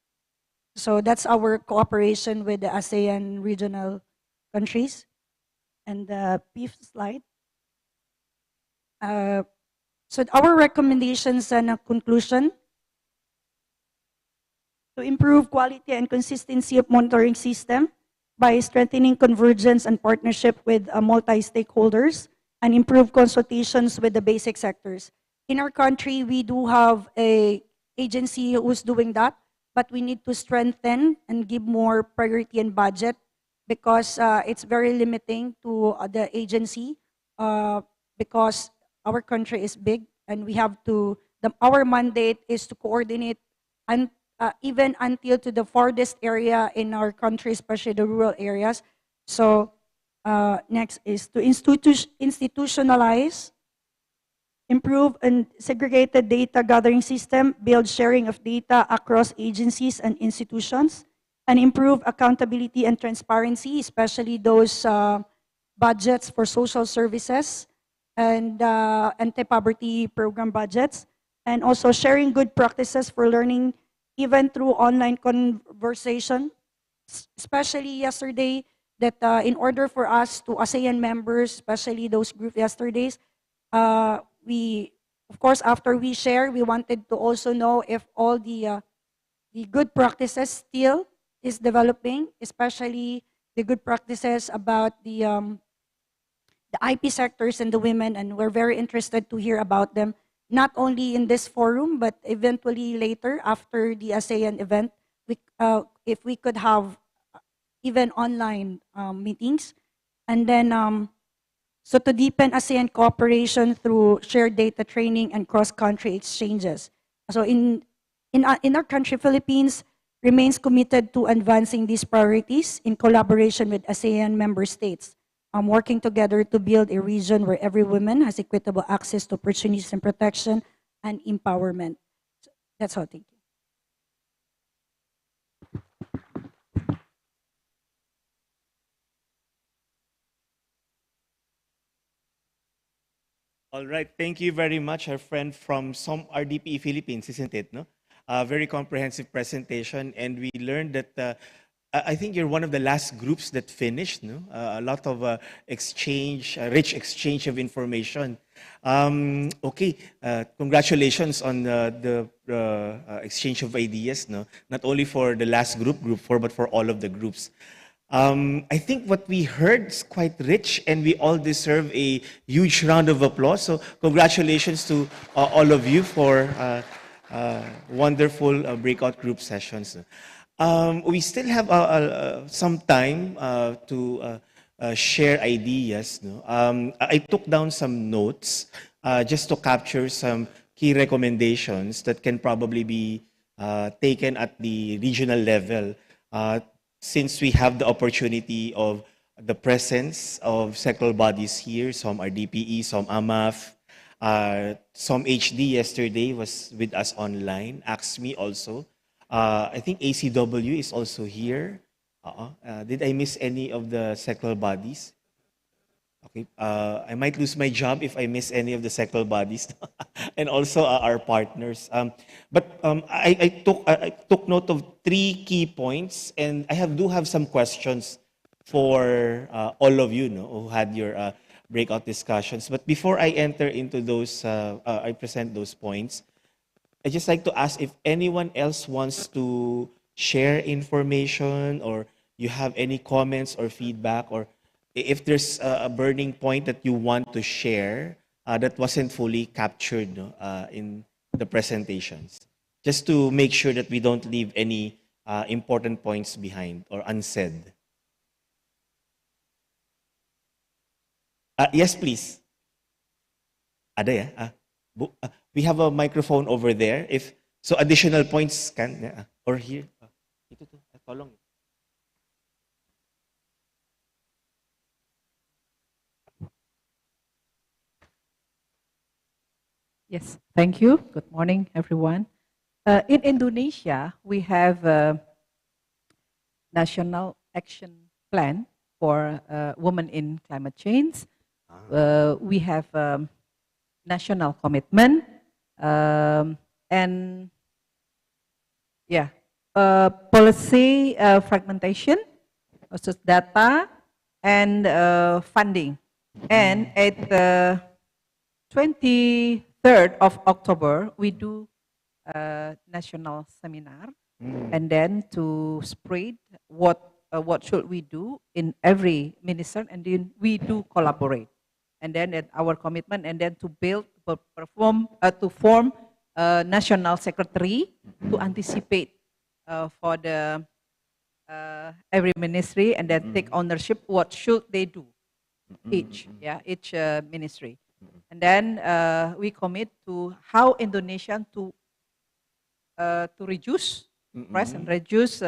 So that's our cooperation with the ASEAN regional countries. And the fifth slide. So our recommendations and conclusion: to improve quality and consistency of monitoring system by strengthening convergence and partnership with multi-stakeholders, and improve consultations with the basic sectors. In our country, we do have an agency who's doing that, but we need to strengthen and give more priority and budget, because it's very limiting to the agency, because our country is big, and we have to, our mandate is to coordinate and even until to the farthest area in our country, especially the rural areas. So next is to institutionalize, improve and segregated data gathering system, build sharing of data across agencies and institutions, and improve accountability and transparency, especially those budgets for social services and anti-poverty program budgets, and also sharing good practices for learning even through online conversation, especially yesterday, that in order for us to ASEAN members, especially those group yesterdays, we, of course, after we share, we wanted to also know if all the good practices still is developing, especially the good practices about the IP sectors and the women, and we're very interested to hear about them. not only in this forum, but eventually later after the ASEAN event, if we could have even online meetings. And then, so to deepen ASEAN cooperation through shared data training and cross-country exchanges. So in our country, Philippines remains committed to advancing these priorities in collaboration with ASEAN member states, working together to build a region where every woman has equitable access to opportunities and protection and empowerment. So that's all, thank you. All right, thank you very much, our friend from some RDP Philippines, isn't it? No, very comprehensive presentation, and we learned that I think you're one of the last groups that finished. No, a lot of exchange, rich exchange of information. Okay, congratulations on the exchange of ideas. No, not only for the last group 4, but for all of the groups. I think what we heard is quite rich, and we all deserve a huge round of applause. So congratulations to all of you for wonderful breakout group sessions. We still have some time to share ideas. No? I took down some notes just to capture some key recommendations that can probably be taken at the regional level. Since we have the opportunity of the presence of sectoral bodies here, some are DPE, some AMAF, some HD yesterday was with us online, AXME also. I think ACW is also here. Did I miss any of the sectoral bodies? Okay, I might lose my job if I miss any of the sectoral bodies, and also our partners. I took note of 3 key points, and I do have some questions for all of you, who had your breakout discussions. But before I enter into those, I present those points, I just like to ask if anyone else wants to share information, or you have any comments or feedback, or if there's a burning point that you want to share that wasn't fully captured in the presentations, just to make sure that we don't leave any important points behind or unsaid. Yes, please. Ada ya? We have a microphone over there. If so, additional points can or here. Ito to, tolong. Yes, thank you. Good morning, everyone. In Indonesia, we have a national action plan for women in climate change. We have national commitment and policy fragmentation, also data and funding. And at the 23rd of October, we do a national seminar, and then to spread what should we do in every minister, and then we do collaborate, and then at our commitment, and then to build, to form a national secretary to anticipate for the every ministry, and then take ownership what should they do each ministry. And then we commit to how Indonesia to reduce stress and reduce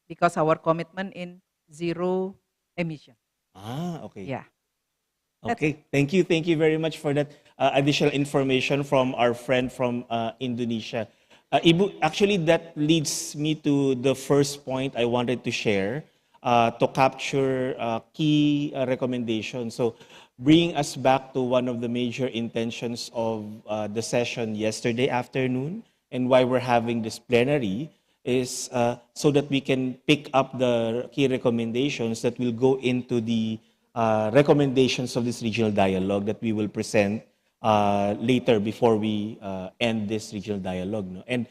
because our commitment in zero emission. Okay. Yeah. Okay. Thank you very much for that additional information from our friend from Indonesia. Ibu, actually, that leads me to the first point I wanted to share to capture key recommendations. So, bringing us back to one of the major intentions of the session yesterday afternoon, and why we're having this plenary, is so that we can pick up the key recommendations that will go into the recommendations of this regional dialogue that we will present later before we end this regional dialogue. No? And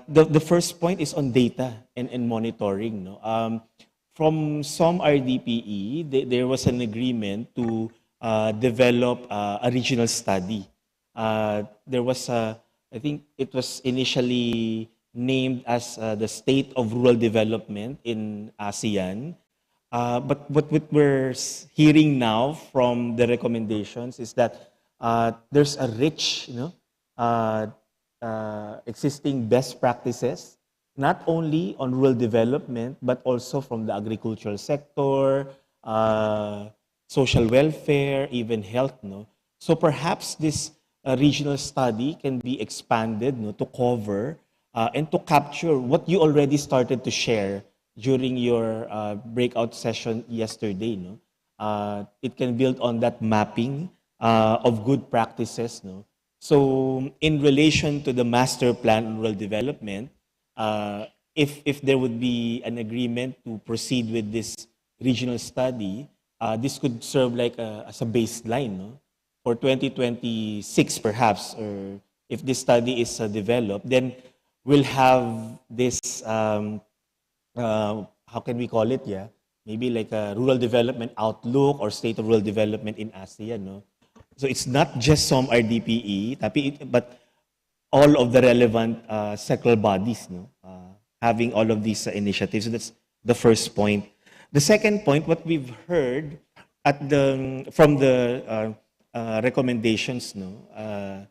the first point is on data and monitoring. No? From some RDPE, there was an agreement to develop a regional study. There was I think it was initially named as the State of Rural Development in ASEAN. But what we're hearing now from the recommendations is that there's a rich, existing best practices, not only on rural development, but also from the agricultural sector, social welfare, even health. No? So perhaps this regional study can be expanded to cover and to capture what you already started to share during your breakout session yesterday. No? It can build on that mapping of good practices. No? So in relation to the master plan on rural development, if there would be an agreement to proceed with this regional study, this could serve like as a baseline, no? For 2026 perhaps, or if this study is developed, then we'll have this, how can we call it, yeah? Maybe like a rural development outlook or state of rural development in ASEAN, no? So it's not just some RDPE, but all of the relevant sectoral bodies, no? Having all of these initiatives. So that's the first point. The second point, what we've heard from the recommendations, no,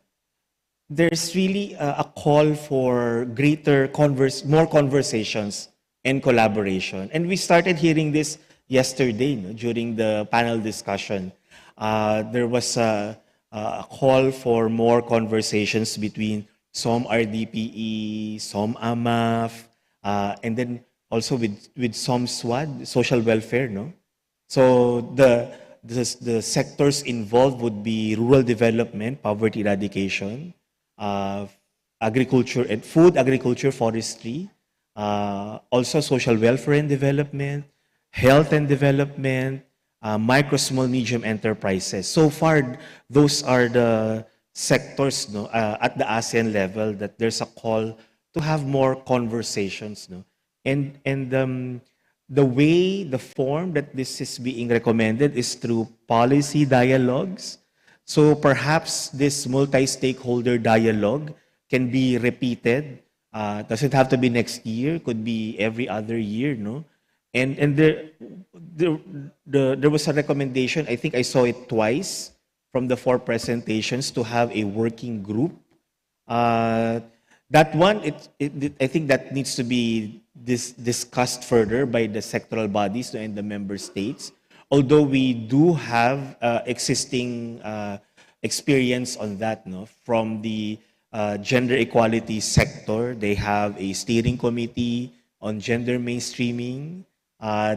there's really a call for more conversations and collaboration. And we started hearing this yesterday, no, during the panel discussion. There was a call for more conversations between some RDPE, some AMAF, and then also with some SWAD, social welfare, no? So the sectors involved would be rural development, poverty eradication, agriculture and food, agriculture, forestry, also social welfare and development, health and development, micro, small, medium enterprises. So far, those are the sectors, no, at the ASEAN level that there's a call to have more conversations, no, and the form that this is being recommended is through policy dialogues. So perhaps this multi-stakeholder dialogue can be repeated. Doesn't have to be next year, could be every other year, no? And there was a recommendation, I think I saw it twice from the 4 presentations, to have a working group. That one, I think that needs to be discussed further by the sectoral bodies and the member states. Although we do have existing experience on that, no? From the gender equality sector, they have a steering committee on gender mainstreaming.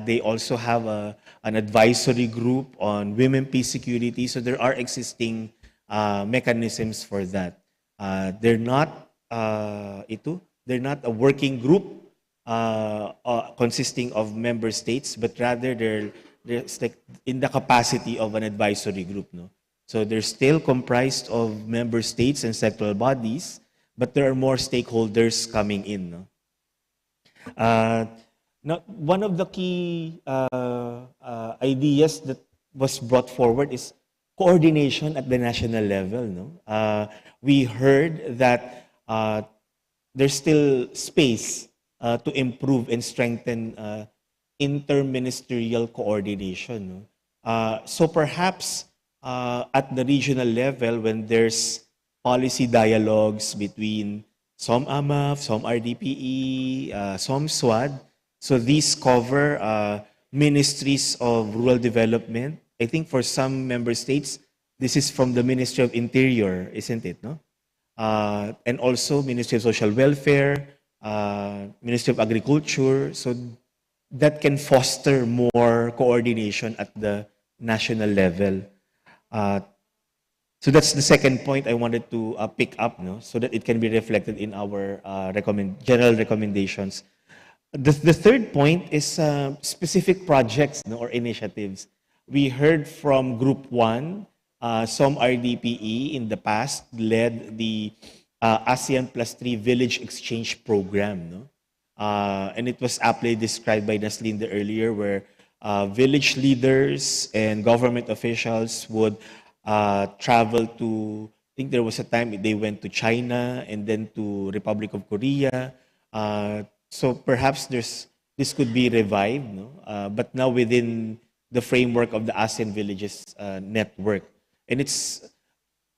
They also have an advisory group on women, peace, security. So there are existing mechanisms for that. They're not a working group consisting of member states, but rather they're like in the capacity of an advisory group, no? So they're still comprised of member states and sectoral bodies, but there are more stakeholders coming in, no? Now, one of the key ideas that was brought forward is coordination at the national level, no? We heard that there's still space to improve and strengthen interministerial coordination, no? So perhaps at the regional level, when there's policy dialogues between some AMAF, some RDPE, some SWAD, so these cover ministries of rural development. I think for some member states, this is from the Ministry of Interior, isn't it, no? And also Ministry of Social Welfare, Ministry of Agriculture. So that can foster more coordination at the national level. So that's the second point I wanted to pick up, no? So that it can be reflected in our general recommendations. The third point is specific projects, no, or initiatives. We heard from Group 1, some RDPE in the past led the ASEAN +3 Village Exchange Program, no? And it was aptly described by Naslinda earlier, where village leaders and government officials would travel to, I think there was a time they went to China and then to Republic of Korea. So perhaps this could be revived, no? But now within the framework of the ASEAN Villages network. And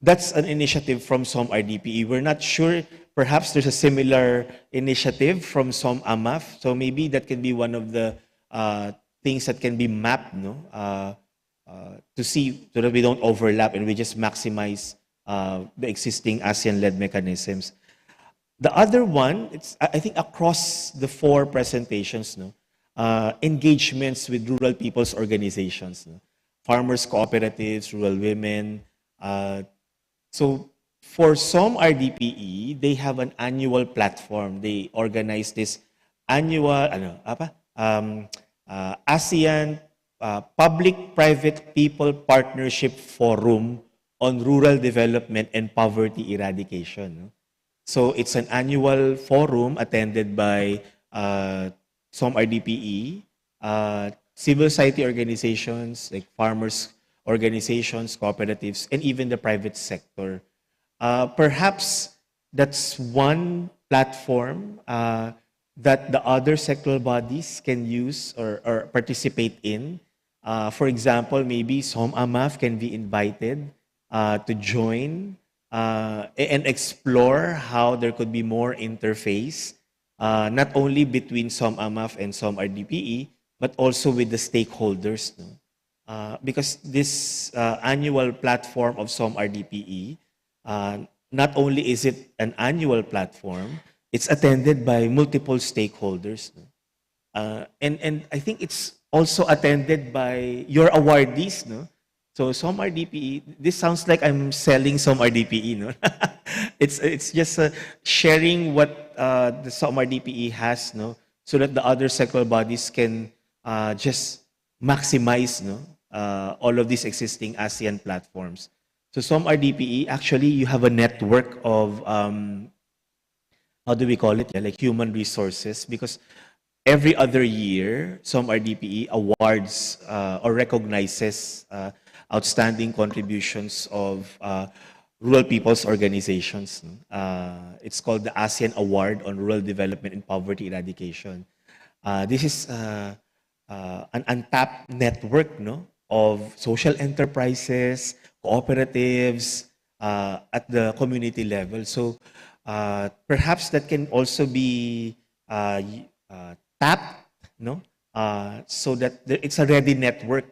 that's an initiative from 𝗟𝗓𝗡. We're not sure, perhaps there's a similar initiative from 𝗟𝗓𝗡. So maybe that can be one of the things that can be mapped, no? To see so that we don't overlap and we just maximize the existing ASEAN-led mechanisms. The other one, it's I think across the 4 presentations, no, engagements with rural people's organizations, no, farmers cooperatives, rural women. So for 𝗟𝗓𝗡, they have an annual platform. They organize this annual ASEAN Public-Private People Partnership Forum on Rural Development and Poverty Eradication. No? So it's an annual forum attended by 𝗟𝗓𝗡, civil society organizations like farmers organizations, cooperatives, and even the private sector. Perhaps that's one platform that the other sectoral bodies can use or participate in. For example, maybe 𝗟𝗓𝗡 can be invited to join and explore how there could be more interface, not only between 𝗟𝗓𝗡 and 𝗟𝗓𝗡, but also with the stakeholders. No? Because this annual platform of 𝗟𝗓𝗡, not only is it an annual platform, it's attended by multiple stakeholders. No? And I think it's also attended by your awardees. No? So 𝗟𝗓𝗡, this sounds like I'm selling 𝗟𝗓𝗡. No? It's just sharing what the 𝗟𝗓𝗡 has, no? So that the other sectoral bodies can just maximize, no? All of these existing ASEAN platforms. So 𝗟𝗓𝗡, actually you have a network of, how do we call it? Yeah, like human resources, because every other year, 𝗟𝗓𝗡 awards or recognizes outstanding contributions of rural people's organizations. It's called the ASEAN Award on Rural Development and Poverty Eradication. This is an untapped network, no, of social enterprises, cooperatives at the community level. So perhaps that can also be tapped, no, so that it's a ready network,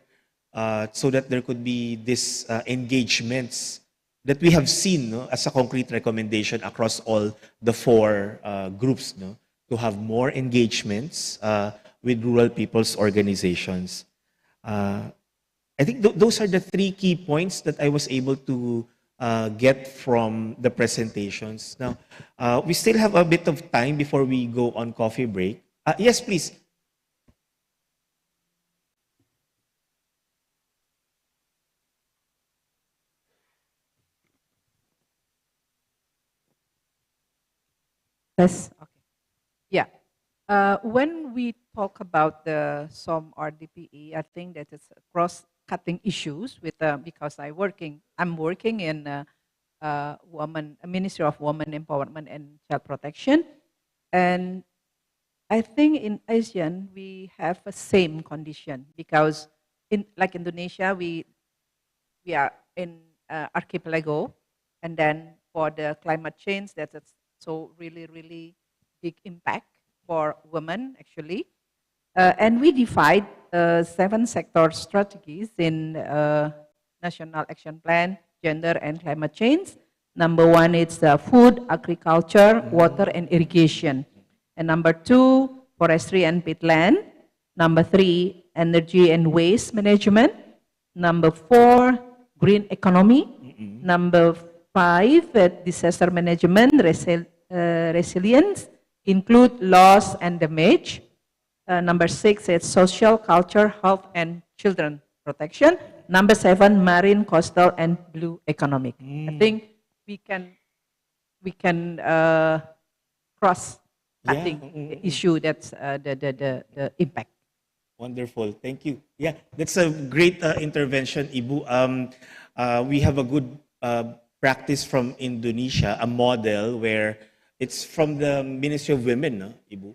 so that there could be these engagements that we have seen, no, as a concrete recommendation across all the 4 groups, no, to have more engagements with rural people's organizations. I think those are the 3 key points that I was able to get from the presentations. Now, we still have a bit of time before we go on coffee break. Yes, please. Yes. Okay. Yeah. When we talk about the 𝗟𝗓𝗡, I think that it's cross-cutting issues with because I'm working in Ministry of Women Empowerment and Child Protection, and I think in ASEAN we have a same condition because like Indonesia we are in archipelago, and then for the climate change that's so really big impact for women actually. And we divide 7 sector strategies in National Action Plan, Gender and Climate Change. Number 1 is food, agriculture, water and irrigation. And number 2, forestry and peatland. Number 3, energy and waste management. Number 4, green economy. Number 5, disaster management, resilience, include loss and damage. Number 6 is social, culture, health, and children protection. Number 7, marine, coastal, and blue economic. I think we can cross-cutting issue that's the impact. Wonderful. Thank you. Yeah, that's a great intervention, Ibu. We have a good practice from Indonesia, a model where it's from the Ministry of Women, no, Ibu,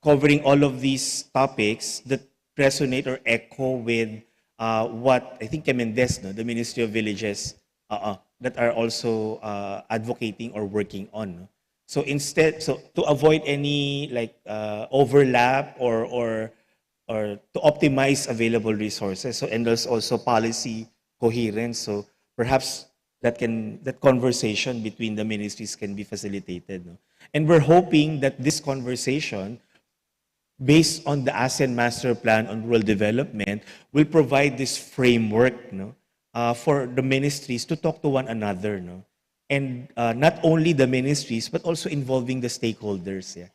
covering all of these topics that resonate or echo with what I think Mendes, no, the Ministry of Villages, that are also advocating or working on. No? So instead, so to avoid any like overlap or to optimize available resources. So, and there's also policy coherence. So perhaps that conversation between the ministries can be facilitated. No? And we're hoping that this conversation, based on the ASEAN Master Plan on Rural Development, will provide this framework, no, for the ministries to talk to one another. No? And not only the ministries, but also involving the stakeholders. Yeah.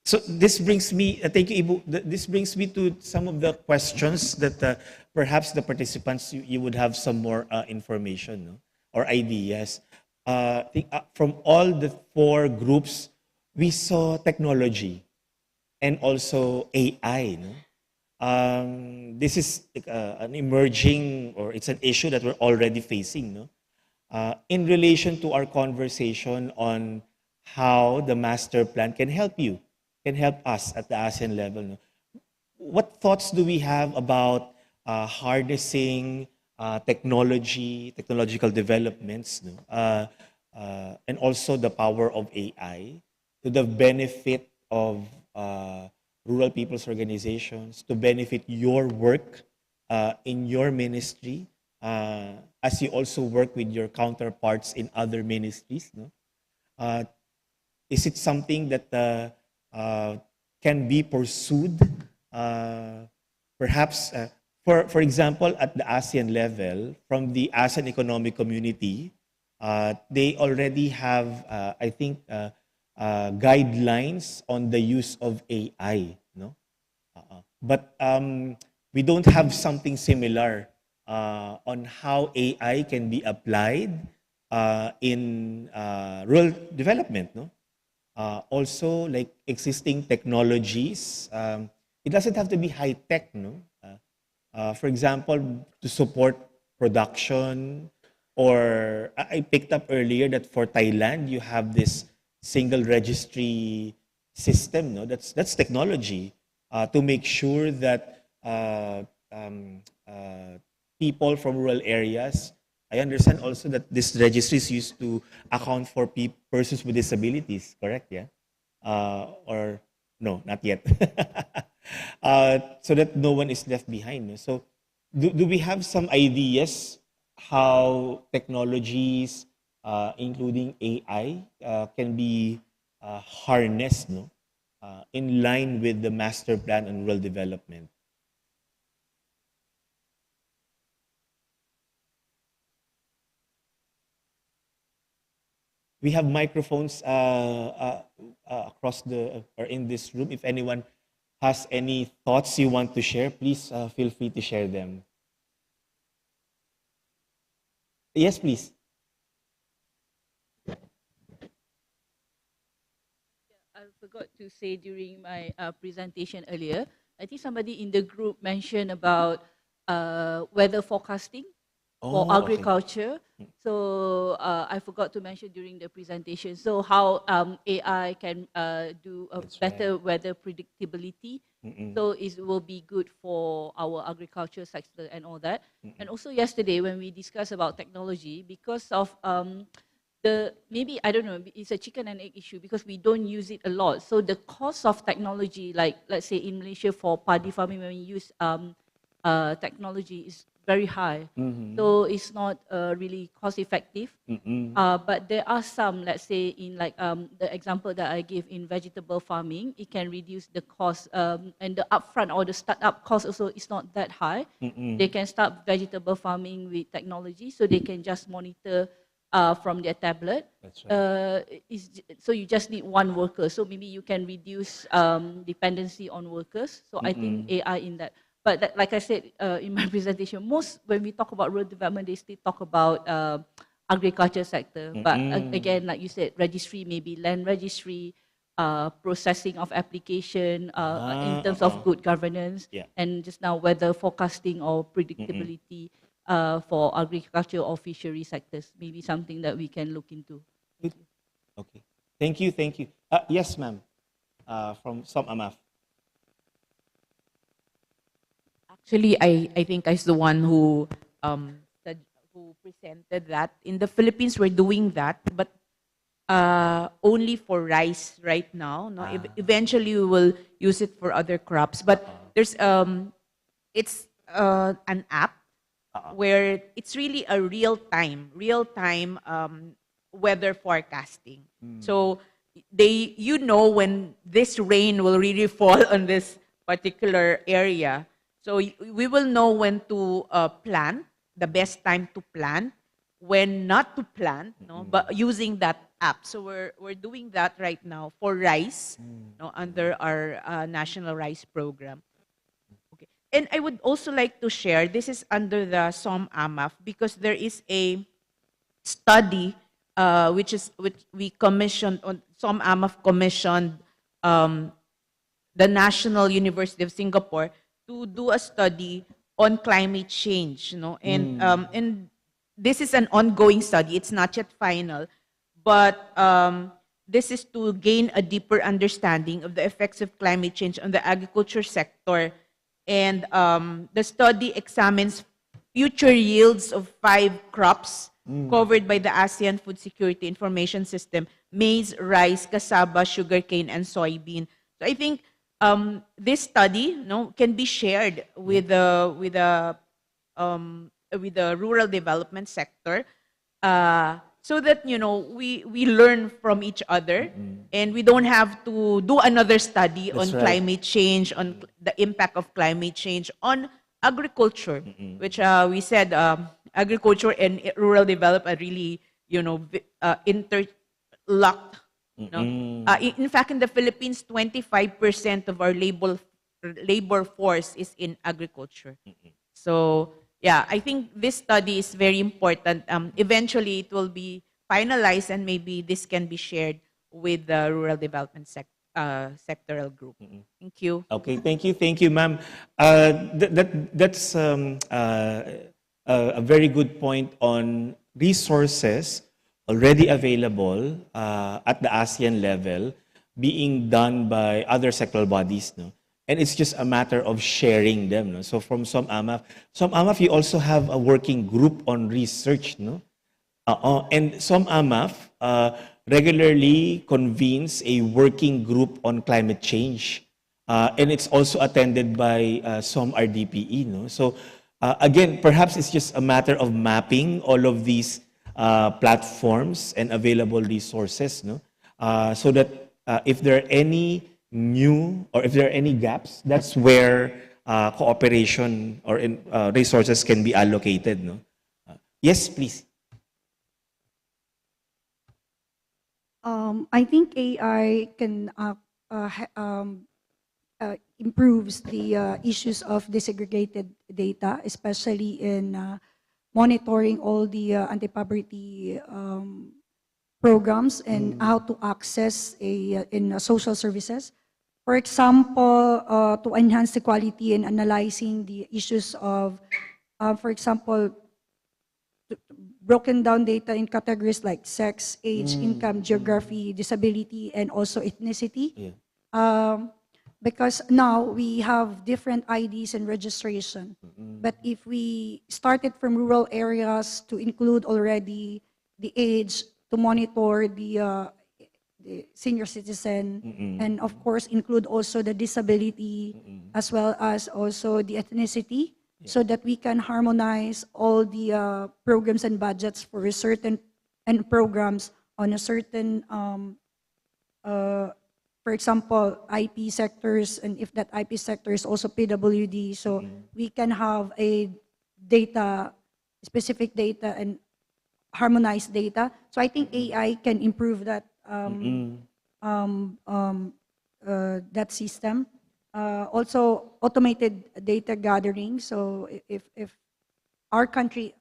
So this brings me, thank you, Ibu. This brings me to some of the questions that perhaps the participants, you would have some more information, no? Or ideas. From all the 4 groups, we saw technology and also AI. No? This is an emerging, or it's an issue that we're already facing. No? In relation to our conversation on how the master plan can help you, can help us at the ASEAN level. No? What thoughts do we have about harnessing technological developments, no? And also the power of AI to the benefit of rural people's organizations, to benefit your work in your ministry, as you also work with your counterparts in other ministries? No? Is it something that can be pursued, perhaps, for example, at the ASEAN level, from the ASEAN Economic Community, they already have, I think, guidelines on the use of AI. No? But we don't have something similar on how AI can be applied in rural development. No? Also, like existing technologies, it doesn't have to be high tech. No? For example, to support production, or I picked up earlier that for Thailand, you have this single registry system. No? That's technology to make sure that people from rural areas, I understand also that this registry is used to account for persons with disabilities, correct? Yeah? Or no, not yet. So that no one is left behind. So do we have some ideas how technologies, including AI, can be harnessed, no? In line with the master plan on rural development? We have microphones across or in this room. If anyone has any thoughts you want to share, please feel free to share them. Yes, please. I forgot to say during my presentation earlier, I think somebody in the group mentioned about weather forecasting for agriculture. Okay. So I forgot to mention during the presentation. So how AI can do a better weather predictability. So it will be good for our agriculture sector and all that. And also yesterday when we discussed about technology, because of maybe, I don't know, it's a chicken and egg issue because we don't use it a lot. So the cost of technology, like let's say in Malaysia for paddy farming, when we use technology is very high. So it's not really cost effective. But there are some, let's say in like the example that I gave in vegetable farming, it can reduce the cost and the upfront or the startup cost also is not that high. They can start vegetable farming with technology, so they can just monitor from their tablet. That's right. So you just need one worker. So maybe you can reduce dependency on workers. So I think AI in that. But that, like I said in my presentation, when we talk about rural development, they still talk about agriculture sector. But again, like you said, registry, maybe land registry, processing of application in terms of good governance, Yeah. and just now weather forecasting or predictability for agriculture or fishery sectors. Maybe something that we can look into. Good. Okay. Thank you. Thank you. Yes, ma'am. From 𝗟𝗓𝗡. Actually, I think I was the one who who presented that. In the Philippines, we're doing that, but only for rice right now. No, eventually we will use it for other crops. But there's it's an app where it's really a real time weather forecasting. So you know when this rain will really fall on this particular area. So we will know when to plant, the best time to plant, when not to plant, no, but using that app. So we're doing that right now for rice, no, under our national rice program. Okay, and I would also like to share. This is under the 𝗟𝗓𝗡 because there is a study which we commissioned on 𝗟𝗓𝗡 commissioned the National University of Singapore to do a study on climate change, you know, and this is an ongoing study. It's not yet final, but this is to gain a deeper understanding of the effects of climate change on the agriculture sector. And the study examines future yields of 5 crops covered by the ASEAN Food Security Information System: maize, rice, cassava, sugarcane, and soybean. So I think this study, can be shared with the rural development sector, so that we learn from each other, and we don't have to do another study on climate change, on the impact of climate change on agriculture, which we said agriculture and rural development are really interlocked. In fact, in the Philippines, 25% of our labor force is in agriculture. So yeah, I think this study is very important. Eventually, it will be finalized, and maybe this can be shared with the rural development sectoral group. Thank you. Okay, thank you, ma'am. That's a very good point on resources already available at the ASEAN level, being done by other sectoral bodies, no? And it's just a matter of sharing them, no? So from 𝗟𝗓𝗡, you also have a working group on research, no? And 𝗟𝗓𝗡 regularly convenes a working group on climate change, and it's also attended by some RDPE, no? So again, perhaps it's just a matter of mapping all of these platforms and available resources, no? So that if there are any new or if there are any gaps, that's where cooperation or resources can be allocated, no? Yes, please. I think AI can improves the issues of disaggregated data, especially in monitoring all the anti-poverty programs and how to access in social services. For example, to enhance the quality and analyzing the issues of, for example, broken down data in categories like sex, age, income, geography, disability, and also ethnicity. Yeah. Because now we have different IDs and registration. But if we started from rural areas to include already the age, to monitor the senior citizen, and of course include also the disability, as well as also the ethnicity, so that we can harmonize all the programs and budgets for a certain and programs on a certain, for example, IP sectors, and if that IP sector is also PWD, so we can have a data, specific data and harmonized data. So I think AI can improve that that system. Also, automated data gathering. So if our country,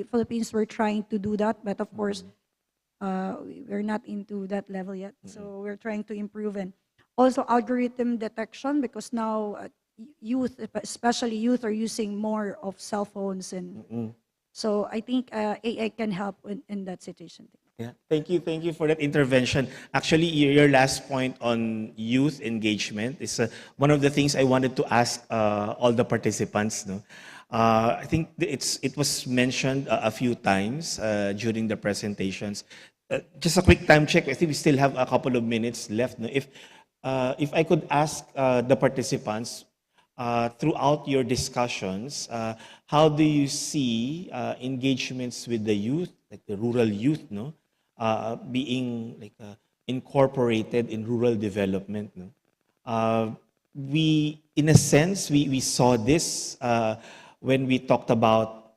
Philippines, were trying to do that, but of course, we're not into that level yet. So we're trying to improve, and also algorithm detection, because now youth, especially youth, are using more of cell phones, and so I think AI can help in that situation. Yeah, thank you for that intervention. Actually, your last point on youth engagement is one of the things I wanted to ask all the participants. No, I think it was mentioned a few times during the presentations. Just a quick time check. I think we still have a couple of minutes left. No? If I could ask the participants throughout your discussions, how do you see engagements with the youth, like the rural youth, no? Being like incorporated in rural development. No? We, in a sense, we saw this when we talked about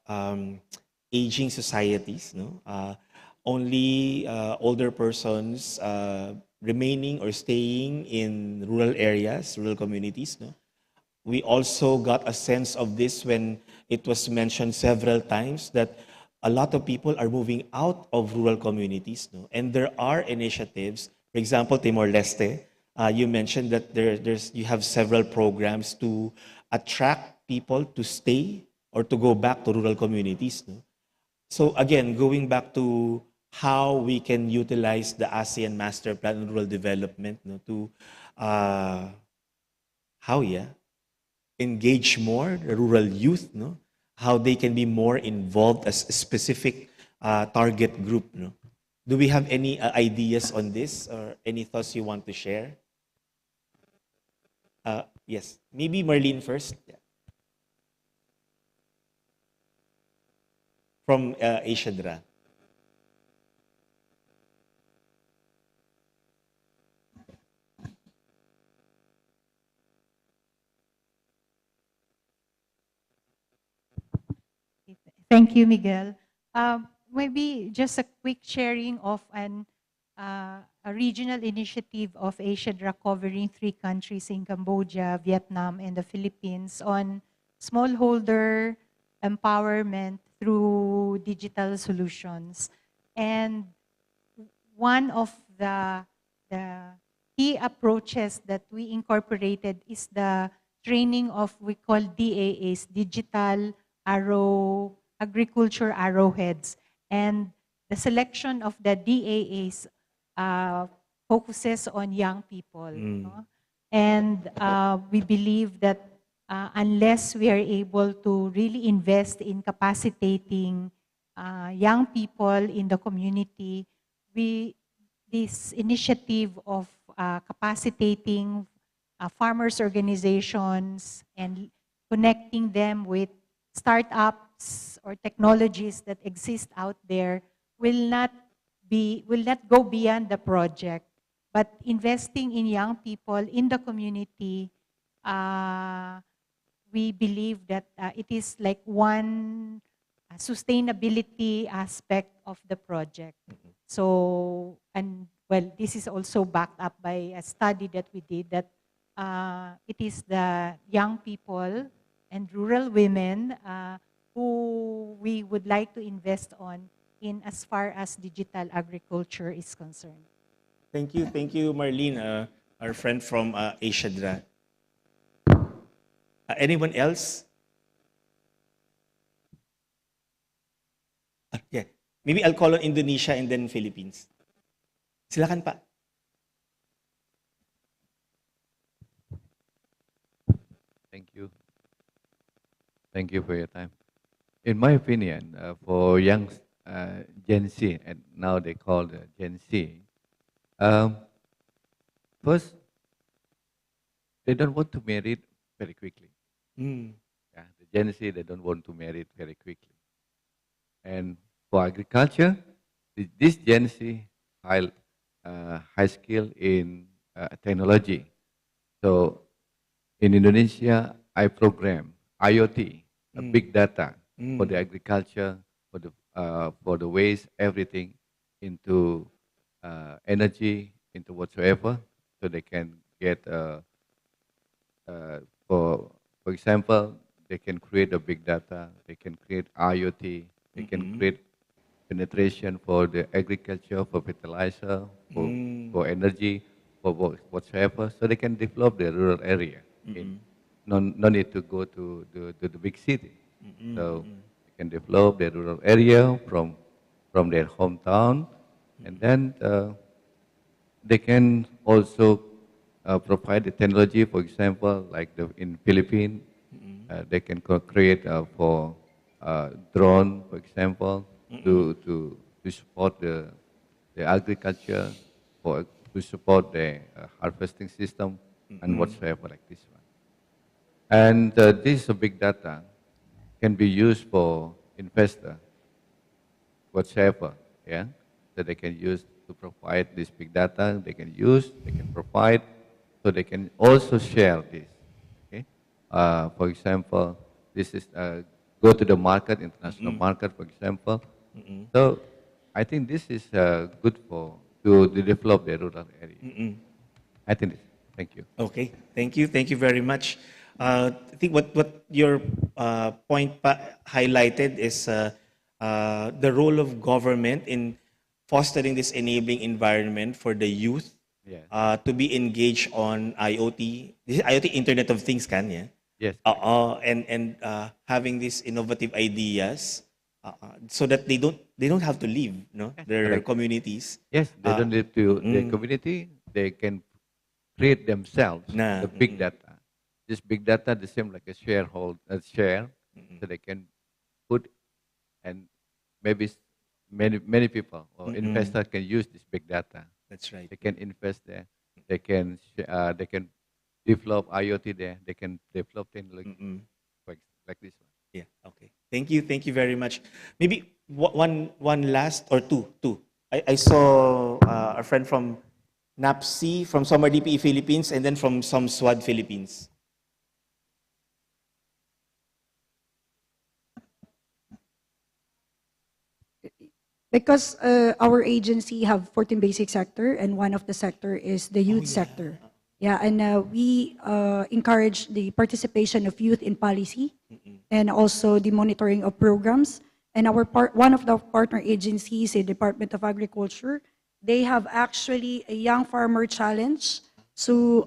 aging societies. No? Only older persons remaining or staying in rural areas, rural communities. No? We also got a sense of this when it was mentioned several times that a lot of people are moving out of rural communities, no? And there are initiatives. For example, Timor-Leste, you mentioned that you have several programs to attract people to stay or to go back to rural communities. No? So again, going back to how we can utilize the ASEAN Master Plan on Rural Development, no, to engage more the rural youth, no? How they can be more involved as a specific target group. No? Do we have any ideas on this or any thoughts you want to share? Yes, maybe Marlene first. Yeah. From 𝗟𝗓𝗓𝗓. Thank you, Miguel. Maybe just a quick sharing of a regional initiative of 𝗟𝗓𝗓𝗓 covering 3 countries in Cambodia, Vietnam, and the Philippines on smallholder empowerment through digital solutions. And one of the key approaches that we incorporated is the training of, we call DAAs, Digital Agriculture Arrowheads. And the selection of the DAAs focuses on young people. No? And we believe that unless we are able to really invest in capacitating young people in the community, this initiative of capacitating farmers organizations and connecting them with startups or technologies that exist out there will not go beyond the project, but investing in young people in the community, we believe that it is like one sustainability aspect of the project. So, and well, this is also backed up by a study that we did that it is the young people and rural women who we would like to invest on in as far as digital agriculture is concerned. Thank you, Marlene, our friend from 𝗟𝗓𝗓𝗓. Anyone else? Yeah, maybe I'll call on Indonesia and then Philippines. Silakan pa. Thank you. Thank you for your time. In my opinion, for young Gen Z, and now they call the Gen Z, first, they don't want to marry very quickly. Yeah, the Gen Z, they don't want to marry very quickly. And for agriculture, this Gen Z high skill in technology. So in Indonesia, I program IoT, big data for the agriculture, for the waste, everything into energy, into whatsoever, so they can get for example, they can create a big data, they can create IoT, they can create penetration for the agriculture, for fertilizer, for energy, for whatsoever, so they can develop the rural area. No need to go to the big city. So they can develop the rural area from their hometown, and then they can also provide the technology. For example, like in Philippines, they can create for drone, for example, to support the agriculture, to support the harvesting system and whatsoever like this one. And this big data can be used for investor, whatsoever, yeah. So they can use to provide this big data. They can use, they can provide, so they can also share this. Okay. For example, this is go to the market, international market, for example. So I think this is good to develop the rural area. I think this. Thank you. Okay, thank you very much. I think what your point highlighted is the role of government in fostering this enabling environment for the youth to be engaged on IoT. This is IoT, Internet of Things, yeah? Yes. And having these innovative ideas so that they don't have to leave, no, their communities. Yes, they don't live to their community. They can create themselves the big data. This big data, the same like a share, so they can put, and maybe many people or investors can use this big data. That's right. They can invest there. They can develop IoT there. They can develop technology like this one. Yeah. Okay. Thank you very much. Maybe one last or two. I saw a friend from NAPSI, from SOMRDPE Philippines, and then from SOMSWAD Philippines. Because our agency have 14 basic sector, and one of the sector is the youth sector. Yeah, and we encourage the participation of youth in policy, and also the monitoring of programs. And one of the partner agencies, the Department of Agriculture, they have actually a young farmer challenge. So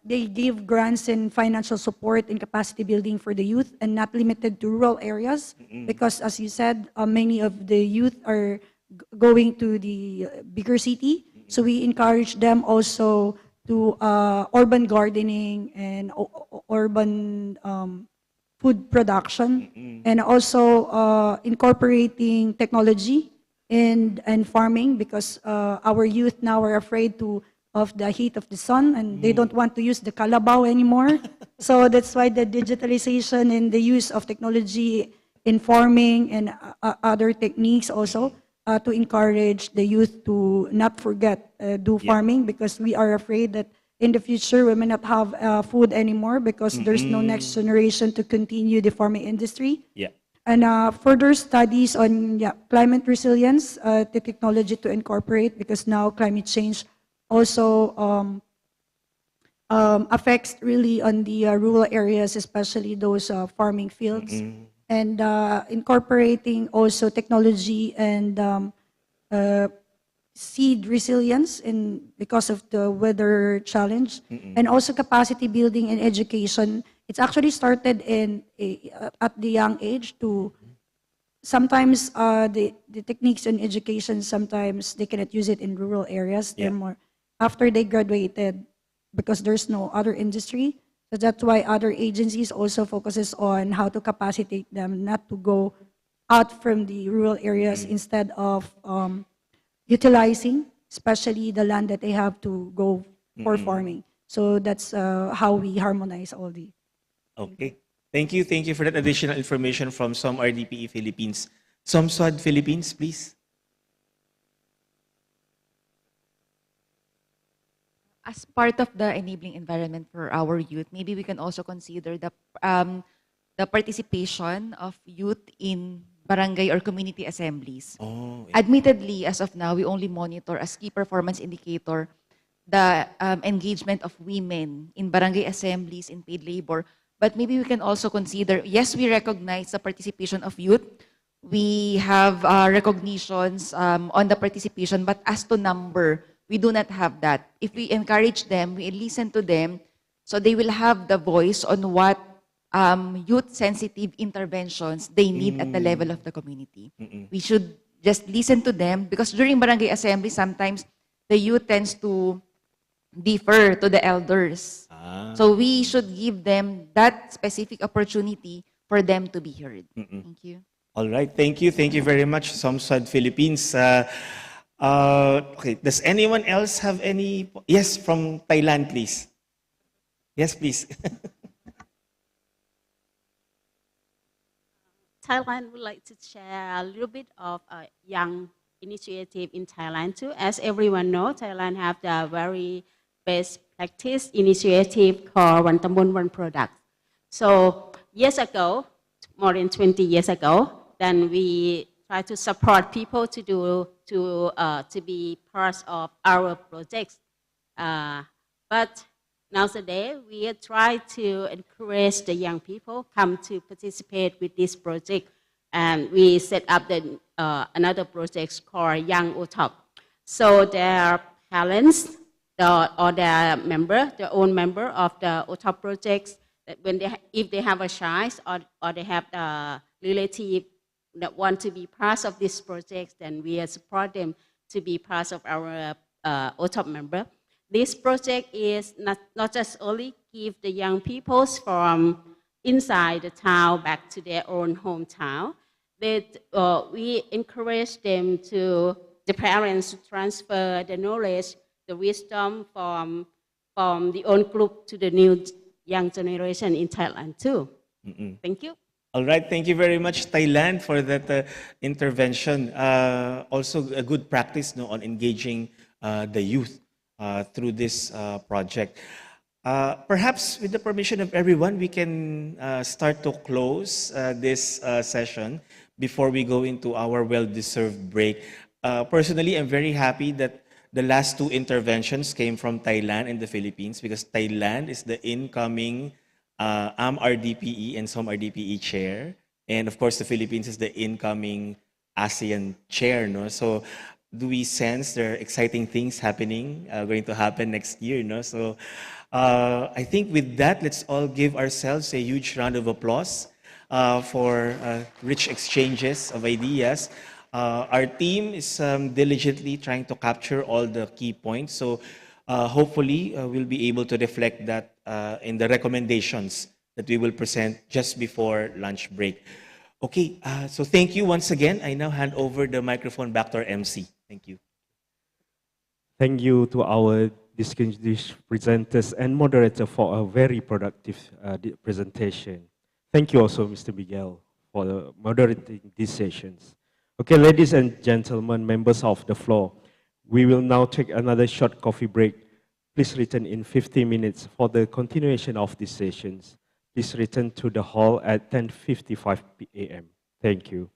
they give grants and financial support and capacity building for the youth, and not limited to rural areas, because as you said, many of the youth are going to the bigger city. So we encourage them also to urban gardening and urban food production, and also incorporating technology and farming, because our youth now are afraid of the heat of the sun, and they don't want to use the kalabaw anymore. So that's why the digitalization and the use of technology in farming and other techniques also to encourage the youth to not forget do farming, because we are afraid that in the future we may not have food anymore, because there's no next generation to continue the farming industry. Yeah. And further studies on climate resilience, the technology to incorporate, because now climate change also affects really on the rural areas, especially those farming fields, and incorporating also technology and seed resilience because of the weather challenge, and also capacity building and education. It's actually started at the young age to. Sometimes the techniques in education, sometimes they cannot use it in rural areas. They're more after they graduated, because there's no other industry. So that's why other agencies also focuses on how to capacitate them not to go out from the rural areas, instead of utilizing, especially the land that they have to go for farming. So that's how we harmonize all the. Okay. Thank you for that additional information from SOMRDPE Philippines. SOMSWAD Philippines, please. As part of the enabling environment for our youth, maybe we can also consider the participation of youth in barangay or community assemblies. Admittedly, as of now, we only monitor as key performance indicator the engagement of women in barangay assemblies, in paid labor, but maybe we can also consider, yes, we recognize the participation of youth, We have recognitions on the participation, but as to number, we do not have that. If we encourage them, we listen to them, so they will have the voice on what youth-sensitive interventions they need at the level of the community. We should just listen to them, because during barangay assembly, sometimes the youth tends to defer to the elders. So we should give them that specific opportunity for them to be heard. Thank you. All right, thank you. Thank you very much, Samsud Philippines. Okay, does anyone else have any? Yes, from Thailand, please. Yes, please. Thailand would like to share a little bit of a young initiative in Thailand too. As everyone knows, Thailand have the very best practice initiative called One Tambon, One Product. So years ago, more than 20 years ago, then we try to support people to be part of our projects. But nowadays, we try to encourage the young people come to participate with this project, and we set up another project called Young OTOP. So their parents or their own member of the OTOP projects, that if they have a child or they have a relative that want to be part of this project, then we support them to be part of our OTOP member. This project is not just only give the young people from inside the town back to their own hometown, but we encourage them the parents to transfer the knowledge, the wisdom from the old group to the new young generation in Thailand too. Thank you. All right, thank you very much, Thailand, for that intervention. Also, a good practice on engaging the youth through this project. Perhaps with the permission of everyone, we can start to close this session before we go into our well-deserved break. Personally, I'm very happy that the last two interventions came from Thailand and the Philippines, because Thailand is the incoming 𝗟𝗓𝗡 and 𝗟𝗓𝗡 chair. And of course, the Philippines is the incoming ASEAN chair. No? So do we sense there are exciting things happening, going to happen next year? No? So I think with that, let's all give ourselves a huge round of applause for rich exchanges of ideas. Our team is diligently trying to capture all the key points. So hopefully, we'll be able to reflect that in the recommendations that we will present just before lunch break. Okay, so thank you once again. I now hand over the microphone back to our MC. Thank you. Thank you to our distinguished presenters and moderator for a very productive presentation. Thank you also, Mr. Miguel, for moderating these sessions. Okay, ladies and gentlemen, members of the floor, we will now take another short coffee break. Please return in 15 minutes for the continuation of these sessions. Please return to the hall at 10:55 a.m. Thank you.